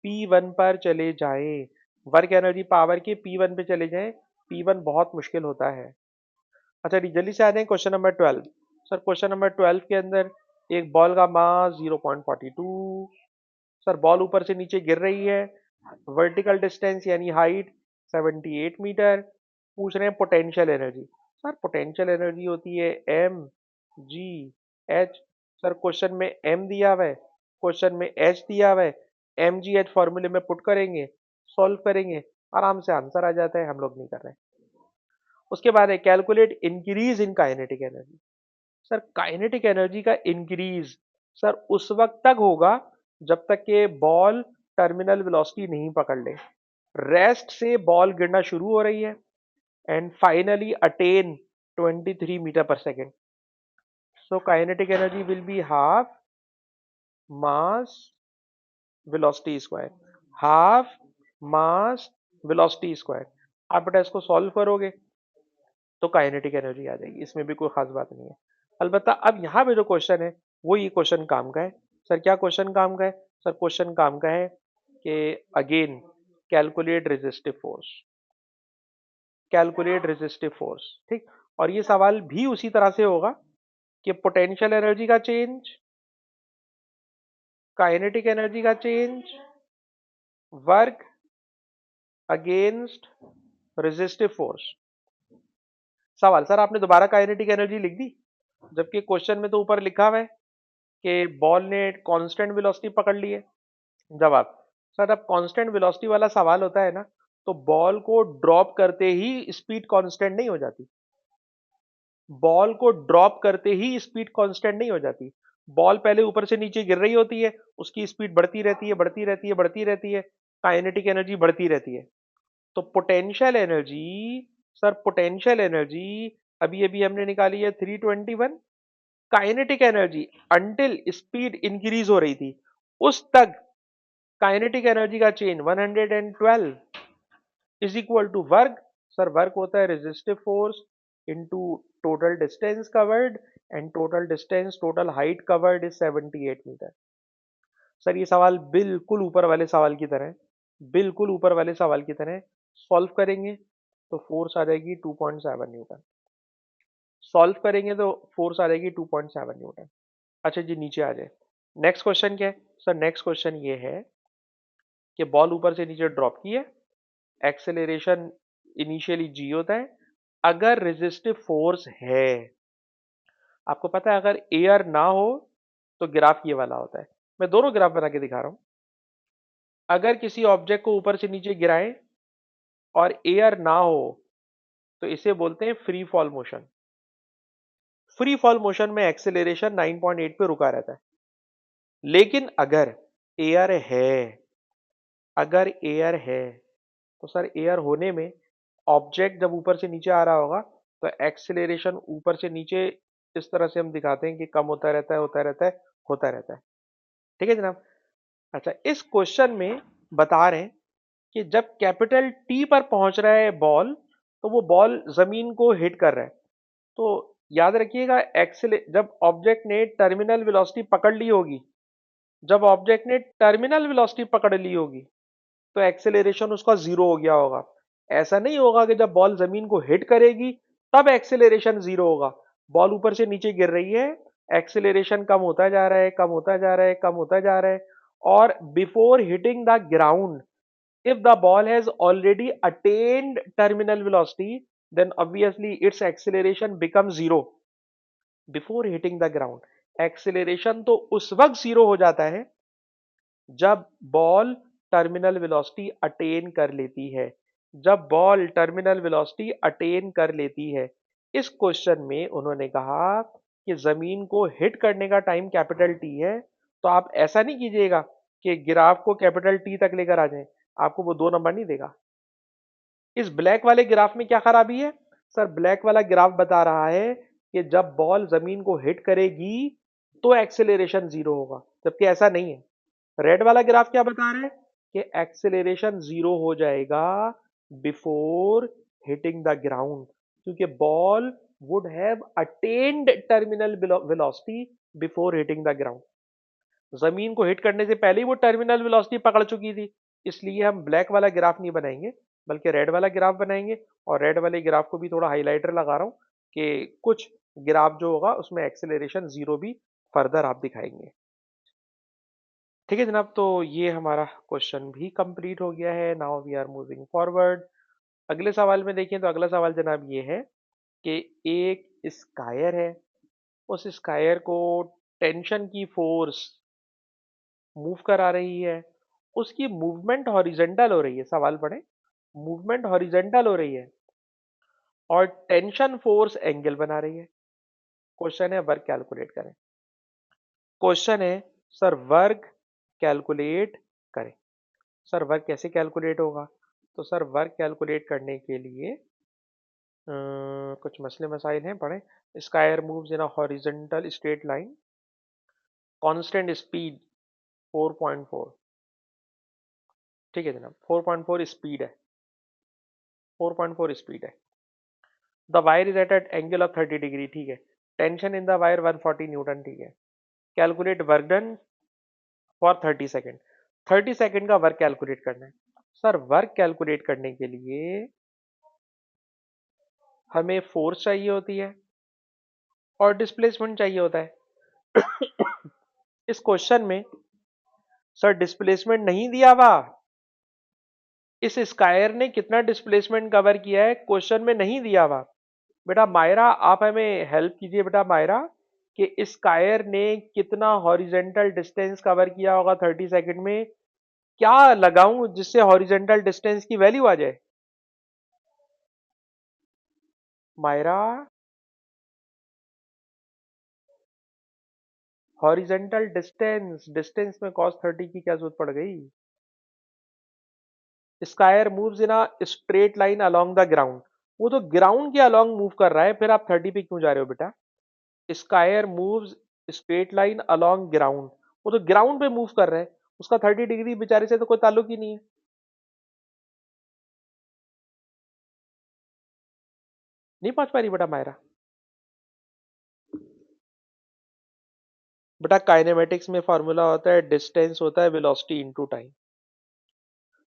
P1 पर चले जाएं, वर्क एनर्जी पावर के P1 पे चले जाएं। P1 बहुत मुश्किल होता है। अच्छा जल्दी से आ जाए question number 12। Sir question number 12 के अंदर एक बॉल का मास 0.42, सर बॉल ऊपर से नीचे गिर रही है, वर्टिकल डिस्टेंस यानी हाइट 78 मीटर। पूछ रहे हैं potential energy. Sir potential energy होती है M G H. Sir question में एम दिया हुआ है, क्वेश्चन में एच दिया हुआ है, एम जी एच फॉर्मूले में पुट करेंगे, सॉल्व करेंगे, आराम से आंसर आ जाता है। हम लोग नहीं कर रहे हैं। उसके बाद है calculate increase in kinetic energy. Sir kinetic energy का इंक्रीज सर उस वक्त तक होगा जब तक के बॉल टर्मिनल वेलोसिटी नहीं पकड़ ले। रेस्ट से बॉल गिरना शुरू हो रही है एंड फाइनली अटेन 23 मीटर पर second. So kinetic energy will be half mass velocity square, half mass velocity square. आप बेटा इसको सॉल्व करोगे तो काइनेटिक एनर्जी आ जाएगी, इसमें भी कोई खास बात नहीं है। अलबत्ता अब यहाँ पे जो क्वेश्चन है वो ये क्वेश्चन काम का है। सर क्या क्वेश्चन काम का है? सर क्वेश्चन काम का है कि again calculate resistive force, calculate resistive force. ठीक, और ये सवाल भी उसी तरह से होगा कि पोटेंशियल एनर्जी का चेंज, काइनेटिक एनर्जी का change, work against resistive force. सवाल, सर आपने दोबारा काइनेटिक एनर्जी लिख दी जबकि क्वेश्चन में तो ऊपर लिखा हुआ है कि बॉल ने कांस्टेंट वेलोसिटी पकड़ ली है। जवाब, सर अब कांस्टेंट वेलोसिटी वाला सवाल होता है ना, तो बॉल को ड्रॉप करते ही स्पीड कांस्टेंट नहीं हो जाती। बॉल को ड्रॉप करते ही स्पीड कांस्टेंट नहीं हो जाती। बॉल पहले ऊपर से नीचे गिर रही होती है, उसकी स्पीड बढ़ती रहती है, बढ़ती रहती है, बढ़ती रहती है, काइनेटिक एनर्जी बढ़ती रहती है। तो potential energy, sir potential energy अभी अभी हमने निकाली है 321। Kinetic energy until speed increase हो रही थी उस तक काइनेटिक एनर्जी का change 112 is equal to work. Sir work होता है resistive force into total distance covered, and total distance total height covered is 78 metre. Sir ये सवाल बिल्कुल ऊपर वाले सवाल की तरह, बिल्कुल ऊपर वाले सवाल की तरह सॉल्व करेंगे तो फोर्स आ जाएगी 2.7 न्यूटन। सॉल्व करेंगे तो फोर्स आ जाएगी 2.7 न्यूटन। अच्छा जी नीचे आ जाए। नेक्स्ट क्वेश्चन क्या है? सर नेक्स्ट क्वेश्चन ये है कि बॉल ऊपर से नीचे ड्रॉप की है, एक्सेलरेशन इनिशियली जी होता है, अगर रेजिस्टिव फोर्स है। आपको पता है अगर एयर ना हो तो ग्राफ ये वाला होता है। मैं दोनों ग्राफ बना के दिखा रहा हूं। अगर किसी ऑब्जेक्ट को ऊपर से नीचे गिराएं और एयर ना हो तो इसे बोलते हैं free fall motion. Free fall motion में एक्सेलरेशन 9.8 पे रुका रहता है। लेकिन अगर एयर है, अगर एयर है तो सर एयर होने में ऑब्जेक्ट जब ऊपर से नीचे आ रहा होगा तो एक्सेलरेशन ऊपर से नीचे इस तरह से हम दिखाते हैं कि कम होता रहता है, होता रहता है, होता रहता है। ठीक है जनाब। अच्छा इस क्वेश्चन में बता रहे हैं कि जब कैपिटल टी पर पहुंच रहा है बॉल, तो वो बॉल जमीन को हिट कर रहा है। तो याद रखिएगा, एक्सेले जब ऑब्जेक्ट ने टर्मिनल वेलोसिटी पकड़ ली होगी, जब ऑब्जेक्ट ने टर्मिनल वेलोसिटी पकड़ ली होगी, तो एक्सेलरेशन उसका जीरो हो गया होगा। ऐसा नहीं होगा कि जब बॉल जमीन को हिट करेगी तब एक्सेलरेशन जीरो होगा। बॉल ऊपर से नीचे गिर रही है, एक्सेलरेशन कम होता जा रहा है, कम होता जा रहा है, कम होता जा रहा है, और before hitting the ground, if the ball has already attained terminal velocity, then obviously its acceleration becomes zero before hitting the ground. Acceleration तो उस वक्त जीरो हो जाता है जब बॉल टर्मिनल वेलोसिटी अटेन कर लेती है। जब बॉल टर्मिनल वेलोसिटी अटेन कर लेती है। इस क्वेश्चन में उन्होंने कहा कि जमीन को हिट करने का टाइम कैपिटल टी है, तो आप ऐसा नहीं कीजिएगा कि ग्राफ को कैपिटल टी तक लेकर आ जाएं, आपको वो 2 नंबर नहीं देगा। इस ब्लैक वाले ग्राफ में क्या खराबी है? सर, ब्लैक वाला ग्राफ बता रहा है कि जब बॉल जमीन को हिट करेगी तो एक्सेलरेशन जीरो होगा, जबकि ऐसा नहीं है। रेड वाला ग्राफ क्या बता रहा है कि एक्सेलरेशन जीरो हो जाएगा बिफोर हिटिंग द ग्राउंड, क्योंकि ball would have attained terminal velocity before hitting the ground. जमीन को हिट करने से पहले ही वो टर्मिनल वेलोसिटी पकड़ चुकी थी। इसलिए हम ब्लैक वाला ग्राफ नहीं बनाएंगे, बल्कि रेड वाला ग्राफ बनाएंगे। और रेड वाले ग्राफ को भी थोड़ा हाईलाइटर लगा रहा हूं कि कुछ ग्राफ जो होगा उसमें एक्सेलरेशन जीरो भी फर्दर आप दिखाएंगे। ठीक है जनाब, तो ये हमारा क्वेश्चन भी कंप्लीट हो गया है। Now we are moving forward. अगले सवाल में देखें तो अगला सवाल जनाब ये है कि एक स्कायर है, उस स्कायर को टेंशन की फोर्स मूव करा रही है, उसकी मूवमेंट हॉरिजेंटल हो रही है। सवाल पढ़े, मूवमेंट हॉरिजेंटल हो रही है और टेंशन फोर्स एंगल बना रही है। क्वेश्चन है वर्क कैलकुलेट करें। क्वेश्चन है सर वर्क कैलकुलेट करें। सर वर्क कैसे कैलकुलेट होगा? तो सर वर्क कैलकुलेट करने के लिए कुछ मसले मसाइल हैं, पढ़ें। Square moves in a horizontal straight line, constant speed 4.4। ठीक है जनाब, 4.4 स्पीड है, 4.4 स्पीड है। The wire is at at angle of 30 degree. ठीक है। Tension in the wire 140 newton. ठीक है। Calculate work done for 30 second. 30 second का वर्क कैलकुलेट करना है। सर वर्क कैलकुलेट करने के लिए हमें फोर्स चाहिए होती है और डिस्प्लेसमेंट चाहिए होता है। इस क्वेश्चन में सर डिस्प्लेसमेंट नहीं दिया हुआ। इस स्कायर ने कितना डिस्प्लेसमेंट कवर किया है क्वेश्चन में नहीं दिया हुआ। बेटा मायरा, आप हमें हेल्प कीजिए बेटा मायरा, कि इस स्कायर ने कितना हॉरिजेंटल डिस्टेंस कवर किया होगा 30 सेकंड में। क्या लगाऊं जिससे हॉरिजेंटल डिस्टेंस की वैल्यू आ जाए? मायरा, हॉरिजेंटल डिस्टेंस, डिस्टेंस में cos 30 की क्या जरूरत पड़ गई? Square moves in a straight line along the ground. वो तो ग्राउंड के अलोंग मूव कर रहा है, फिर आप 30 पे क्यों जा रहे हो बेटा? Square moves straight line along ground, वो तो ग्राउंड पे मूव कर रहा है, उसका 30 डिग्री बेचारे से तो कोई ताल्लुक ही नहीं है। नहीं पहुंच पा रही बेटा मायरा? बेटा काइनेमेटिक्स में फॉर्मूला होता है, डिस्टेंस होता है वेलोसिटी इनटू टाइम।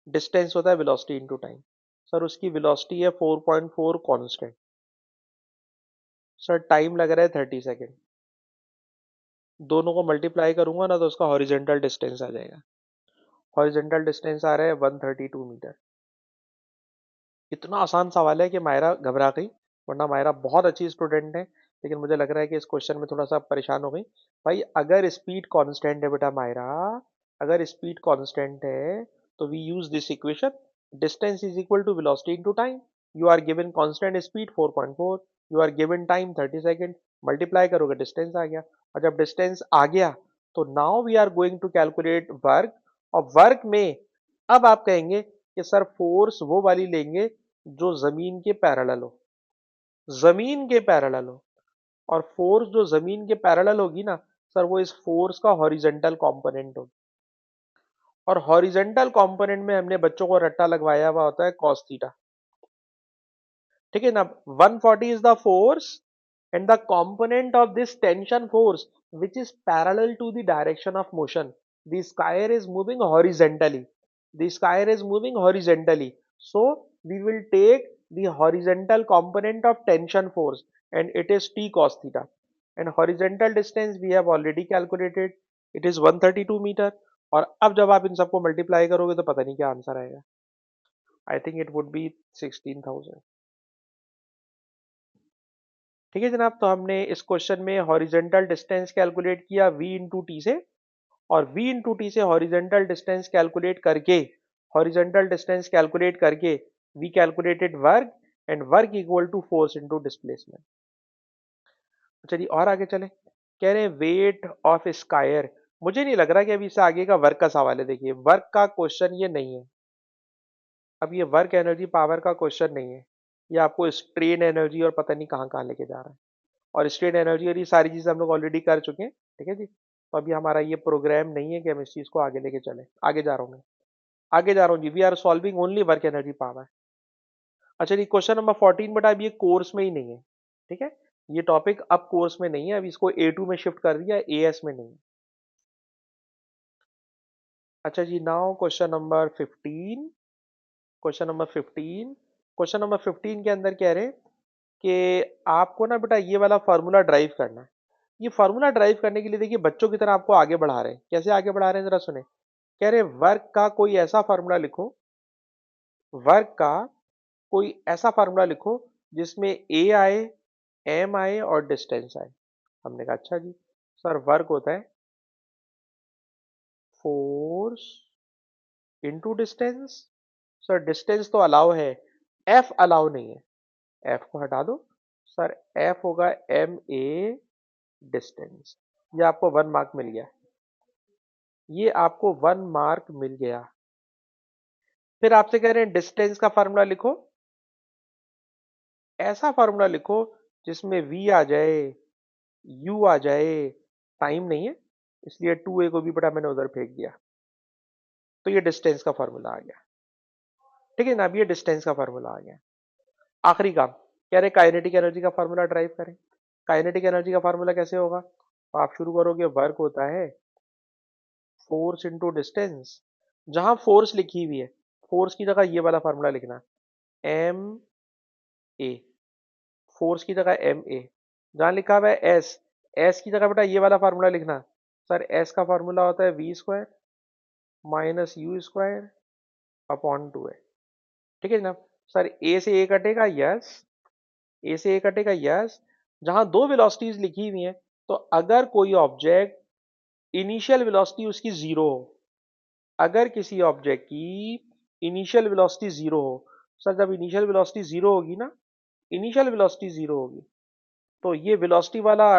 डिस्टेंस होता है वेलोसिटी इनटू टाइम। सर उसकी वेलोसिटी है 4.4 कांस्टेंट। सर टाइम लग रहा है 30 सेकेंड। दोनों को मल्टीप्लाई करूंगा ना तो उसका हॉरिजेंटल डिस्टेंस आ जाएगा। हॉरिजेंटल डिस्टेंस आ रहा है 132 मीटर। इतना आसान सवाल है कि मायरा घबरा गई, वरना मायरा बहुत अच्छी स्टूडेंट है, लेकिन मुझे लग रहा है कि इस क्वेश्चन में थोड़ा सा परेशान हो गई। भाई अगर स्पीड कांस्टेंट है बेटा मायरा, अगर स्पीड कांस्टेंट है तो we use this equation, distance is equal to velocity into time. You are given constant speed 4.4, you are given time 30 second, multiply करोगे डिस्टेंस आ गया। और जब डिस्टेंस आ गया तो now we are going to calculate work. और work में अब आप कहेंगे कि सर फोर्स वो वाली लेंगे जो जमीन के पैरेलल हो, जमीन के पैरेलल हो। और फोर्स जो जमीन के पैरेलल होगी ना सर, वो इस फोर्स का हॉरिजेंटल कंपोनेंट होगी। और हॉरिजेंटल कंपोनेंट में हमने बच्चों को रट्टा लगवाया हुआ होता है कॉस थीटा। ठीक है ना। 140 is the force and the component of this tension force which is parallel to the direction of motion. The square is moving horizontally. The square is moving horizontally. So we will take the horizontal component of tension force and it is T cos theta. And horizontal distance we have already calculated. It is 132 metre. और अब जब आप इन सबको multiply करोगे तो पता नहीं क्या आंसर आएगा। I think it would be 16,000। ठीक है जनाब, तो हमने इस क्वेश्चन में हॉरिजेंटल डिस्टेंस कैलकुलेट किया v इंटू टी से, और v इंटू टी से हॉरिजेंटल डिस्टेंस कैलकुलेट करके we calculated work, and work equal to force into displacement. चलिए और आगे चले। कह रहे हैं वेट ऑफ स्कायर। मुझे नहीं लग रहा कि अभी इससे आगे का वर्क का सवाल है। देखिए वर्क का क्वेश्चन ये नहीं है। अब ये वर्क एनर्जी पावर का क्वेश्चन नहीं है। ये आपको स्ट्रेन एनर्जी और पता नहीं कहाँ कहाँ लेके जा रहा है। और स्ट्रेन एनर्जी और ये सारी चीजें हम लोग ऑलरेडी कर चुके हैं। ठीक है जी। तो अभी हमारा ये प्रोग्राम नहीं है कि हम इस चीज को आगे लेके चले। आगे जा रहा हूँ मैं, आगे जा रहा हूँ जी। We are solving only work energy power. अच्छा जी, क्वेश्चन नंबर 14 बटा, अब ये कोर्स में ही नहीं है। ठीक है, ये टॉपिक अब कोर्स में नहीं है। अब इसको A2 में शिफ्ट कर दिया, AS में नहीं है। अच्छा जी, नाउ क्वेश्चन नंबर 15 के अंदर कह रहे हैं कि आपको ना बेटा ये वाला फार्मूला ड्राइव करना है। ये फार्मूला ड्राइव करने के लिए देखिए बच्चों की तरह आपको आगे बढ़ा रहे हैं। कैसे आगे बढ़ा रहे हैं जरा सुने। कह रहे वर्क का कोई ऐसा फार्मूला लिखो, वर्क का कोई ऐसा फार्मूला लिखो जिसमें ए आए, एम आए और डिस्टेंस आए। हमने कहा अच्छा जी सर, वर्क होता है force into distance. Sir distance तो अलाउ है, एफ अलाउ नहीं है। एफ को हटा दो सर, एफ होगा एम ए डिस्टेंस। ये आपको 1 मार्क मिल गया। ये आपको 1 मार्क मिल गया। फिर आपसे कह रहे हैं डिस्टेंस का फार्मूला लिखो। ऐसा फार्मूला लिखो जिसमें v आ जाए, u आ जाए। टाइम नहीं है इसलिए 2a को भी बटा मैंने उधर फेंक दिया। तो ये डिस्टेंस का फार्मूला आ गया। ठीक है ना, अब ये डिस्टेंस का फार्मूला आ गया। आखिरी काम कह रहे काइनेटिक एनर्जी का फार्मूला ड्राइव करें। काइनेटिक एनर्जी का फार्मूला कैसे होगा, तो आप शुरू करोगे, वर्क होता है फोर्स इंटू डिस्टेंस। जहां फोर्स लिखी हुई है, फोर्स की जगह ये वाला फार्मूला लिखना, एम ए। फोर्स की जगह एम ए। जहां लिखा हुआ है एस, एस की जगह बेटा ये वाला फार्मूला लिखना। सर एस का फार्मूला होता है v² minus u² upon 2a। ठीक है जनाब। सर ए से ए कटेगा, यस। ए से ए कटेगा, यस। जहां दो वेलोसिटीज लिखी हुई हैं, तो अगर कोई ऑब्जेक्ट इनिशियल वेलोसिटी उसकी जीरो हो, अगर किसी ऑब्जेक्ट की इनिशियल वेलोसिटी जीरो हो, सर जब इनिशियल वेलोसिटी जीरो होगी ना, इनिशियल वेलोसिटी जीरो होगी, तो ये वेलोसिटी वाला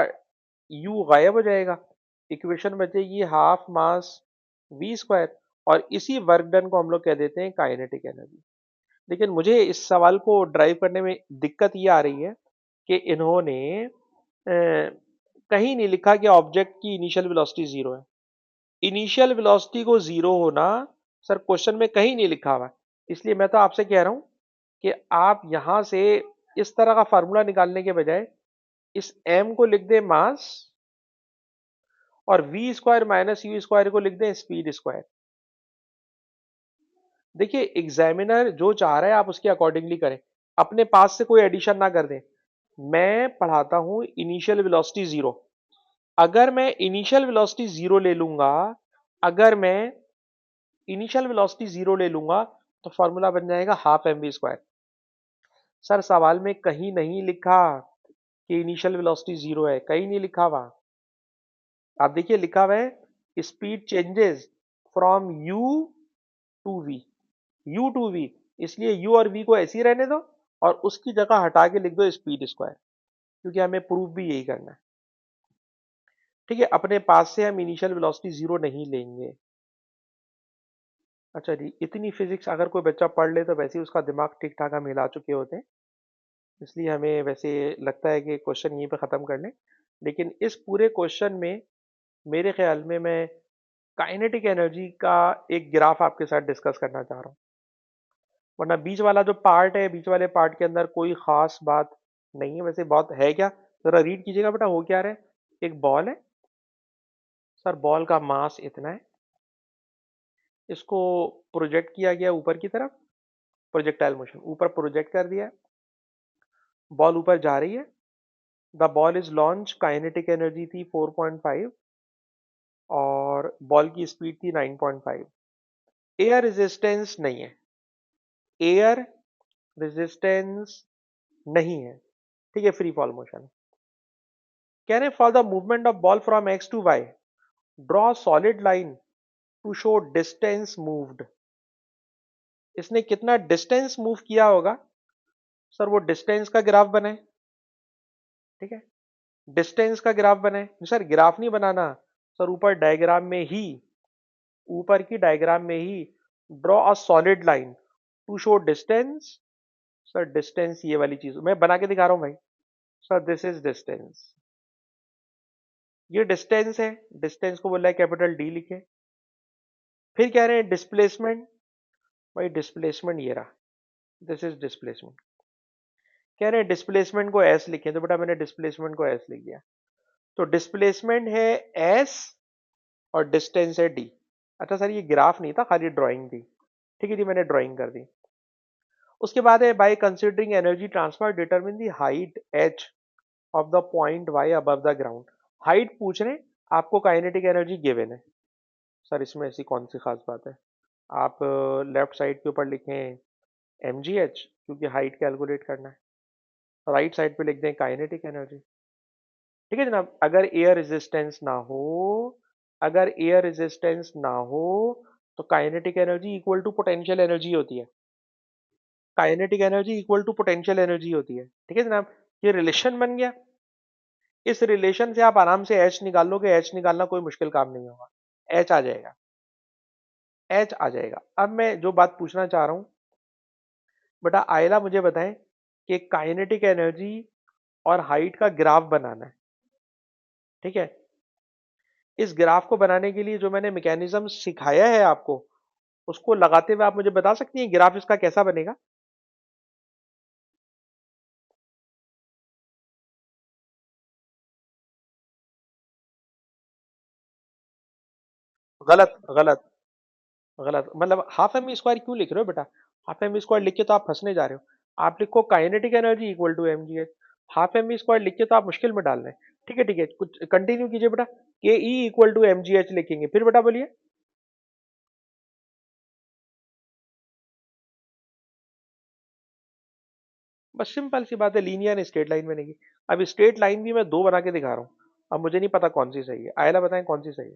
u गायब हो जाएगा। इक्वेशन बचेगी हाफ मास v²। और इसी वर्क डन को हम लोग कह देते हैं काइनेटिक एनर्जी। लेकिन मुझे इस सवाल को ड्राइव करने में दिक्कत ये आ रही है कि इन्होंने कहीं नहीं लिखा कि ऑब्जेक्ट की इनिशियल वेलोसिटी जीरो है। इनिशियल वेलोसिटी को जीरो होना सर क्वेश्चन में कहीं नहीं लिखा हुआ। इसलिए मैं तो आपसे कह रहा हूं कि आप यहां से इस तरह का फार्मूला निकालने के बजाय इस m को लिख दें मास, और v² माइनस u² को लिख दें स्पीड स्क्वायर। देखिए एग्जामिनर जो चाह रहा है आप उसके अकॉर्डिंगली करें, अपने पास से कोई एडिशन ना कर दें। मैं पढ़ाता हूं इनिशियल वेलोसिटी जीरो। अगर मैं इनिशियल वेलोसिटी जीरो ले लूंगा, अगर मैं इनिशियल वेलोसिटी जीरो ले लूंगा, तो फॉर्मूला बन जाएगा हाफ mv²। सर सवाल में कहीं नहीं लिखा कि इनिशियल वेलोसिटी जीरो है, कहीं नहीं लिखा हुआ। आप देखिए लिखा हुआ है speed changes from u to v, u to v। इसलिए u और v को ऐसे ही रहने दो और उसकी जगह हटा के लिख दो स्पीड स्क्वायर, क्योंकि हमें प्रूफ भी यही करना है। ठीक है, अपने पास से हम इनिशियल वेलोसिटी जीरो नहीं लेंगे। अच्छा जी, इतनी फिजिक्स अगर कोई बच्चा पढ़ ले तो वैसे ही उसका दिमाग ठीक ठाक हम हिला चुके होते हैं। इसलिए हमें वैसे लगता है कि क्वेश्चन यहीं पे ख़त्म कर लें। लेकिन इस पूरे क्वेश्चन में मेरे ख्याल में मैं काइनेटिक एनर्जी का एक ग्राफ आपके साथ डिस्कस करना चाह रहा हूँ। वरना बीच वाला जो पार्ट है, बीच वाले पार्ट के अंदर कोई खास बात नहीं है। वैसे बहुत है क्या, जरा रीड कीजिएगा बेटा। हो क्या रहा है, एक बॉल है सर, बॉल का मास इतना है, इसको प्रोजेक्ट किया गया ऊपर की तरफ, प्रोजेक्टाइल मोशन, ऊपर प्रोजेक्ट कर दिया, बॉल ऊपर जा रही है। The ball is launch, kinetic energy थी 4.5 और बॉल की स्पीड थी 9.5। एयर रेजिस्टेंस नहीं है, एयर रेजिस्टेंस नहीं है, ठीक है, फ्री फॉल मोशन। कह रहे for the movement of ball from X to Y draw solid line to show distance moved. इसने कितना डिस्टेंस मूव किया होगा सर, वो डिस्टेंस का ग्राफ बनाए, ठीक है, डिस्टेंस का ग्राफ बनाए। सर ग्राफ नहीं बनाना सर, ऊपर डायग्राम में ही, ऊपर की डायग्राम में ही draw a solid line to show distance. Sir distance ये वाली चीज मैं बना के दिखा रहा हूं भाई। सर दिस इज डिस्टेंस, ये डिस्टेंस है, डिस्टेंस को बोला है कैपिटल डी लिखे। फिर कह रहे हैं डिस्प्लेसमेंट, भाई डिस्प्लेसमेंट ये रहा, दिस इज डिस्प्लेसमेंट। कह रहे हैं डिस्प्लेसमेंट को एस लिखें, तो बेटा मैंने डिस्प्लेसमेंट को एस लिख दिया। तो डिस्प्लेसमेंट है एस और डिस्टेंस है डी। अच्छा सर ये ग्राफ नहीं था, खाली ड्राइंग थी, ठीक है जी, मैंने ड्राइंग कर दी। उसके बाद है by considering energy transfer determine the height H of the point Y above the ground. Height पूछ रहे हैं, आपको काइनेटिक एनर्जी गिवन है। सर इसमें ऐसी कौन सी खास बात है, आप लेफ्ट साइड के ऊपर लिखें एम जी एच, क्योंकि हाइट कैलकुलेट करना है, राइट साइड पे लिख दें काइनेटिक एनर्जी। ठीक है जनाब, अगर एयर रेजिस्टेंस ना हो, अगर एयर रेजिस्टेंस ना हो तो kinetic energy equal to potential energy होती है। Kinetic energy equal to potential energy होती है, ठीक है जनाब। ये रिलेशन बन गया, इस रिलेशन से आप आराम से एच निकाल लोगे, एच निकालना कोई मुश्किल काम नहीं होगा, एच आ जाएगा, एच आ जाएगा। अब मैं जो बात पूछना चाह रहा हूं बेटा, आयला मुझे बताएं कि काइनेटिक एनर्जी और हाइट का ग्राफ बनाना है, ठीक है। इस ग्राफ को बनाने के लिए जो मैंने मैकेनिज्म सिखाया है आपको, उसको लगाते हुए आप मुझे बता सकती हैं ग्राफ इसका कैसा बनेगा। गलत गलत गलत, मतलब हाफ एम स्क्वायर क्यों लिख रहे हो बेटा, हाफ एम स्क्वायर लिख के तो आप फंसने जा रहे हो। आप लिखो kinetic energy equal to M G H, half M square लिख के तो आप मुश्किल में डाल रहे हैं। ठीक है, कुछ कंटिन्यू कीजिए बेटा। K E equal to M G H लिखेंगे, फिर बेटा बोलिए। बस सिंपल सी बात है, लीनियर स्ट्रेट लाइन बनेगी। अब स्ट्रेट लाइन भी मैं दो बना के दिखा रहा हूँ, अब मुझे नहीं पता कौन सी सही है, आयला बताएं कौन सी सही है।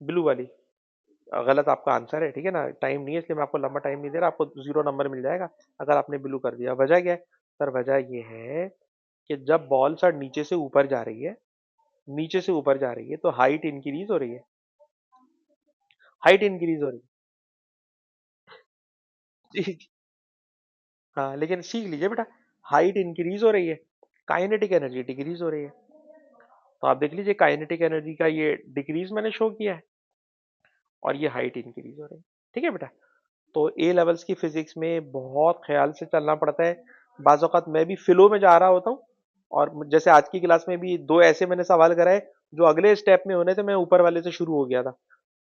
ब्लू वाली गलत आपका आंसर है, ठीक है ना। टाइम नहीं है इसलिए मैं आपको लंबा टाइम नहीं दे रहा, आपको 0 नंबर मिल जाएगा अगर आपने ब्लू कर दिया। वजह क्या है सर, वजह ये है कि जब बॉल सर नीचे से ऊपर जा रही है, नीचे से ऊपर जा रही है तो हाइट इंक्रीज हो रही है, हाइट इंक्रीज हो रही है। जी, हाँ लेकिन सीख लीजिए बेटा, हाइट इंक्रीज हो रही है, काइनेटिक एनर्जी डिक्रीज हो रही है। तो आप देख लीजिए काइनेटिक एनर्जी का ये डिक्रीज मैंने शो किया है और ये हाइट इंक्रीज हो रही है, ठीक है बेटा। तो ए लेवल्स की फिजिक्स में बहुत ख्याल से चलना पड़ता है। बाज़ औक़ात मैं भी फ्लो में जा रहा होता हूँ और जैसे आज की क्लास में भी दो ऐसे मैंने सवाल कराए जो अगले स्टेप में होने थे, मैं ऊपर वाले से शुरू हो गया था।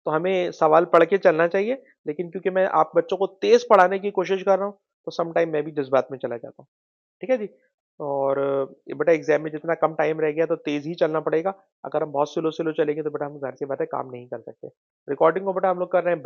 तो हमें सवाल पढ़ के चलना चाहिए, लेकिन क्योंकि मैं आप बच्चों को तेज पढ़ाने की कोशिश कर रहा हूँ तो सम टाइम मैं भी जज्बात में चला जाता हूँ, ठीक है जी। और ये बेटा एग्जाम में जितना कम टाइम रह गया तो तेज ही चलना पड़ेगा। अगर हम बहुत स्लो स्लो चलेंगे तो बेटा हम जाहिर सी बात है काम नहीं कर सकते। रिकॉर्डिंग को बेटा हम लोग कर रहे हैं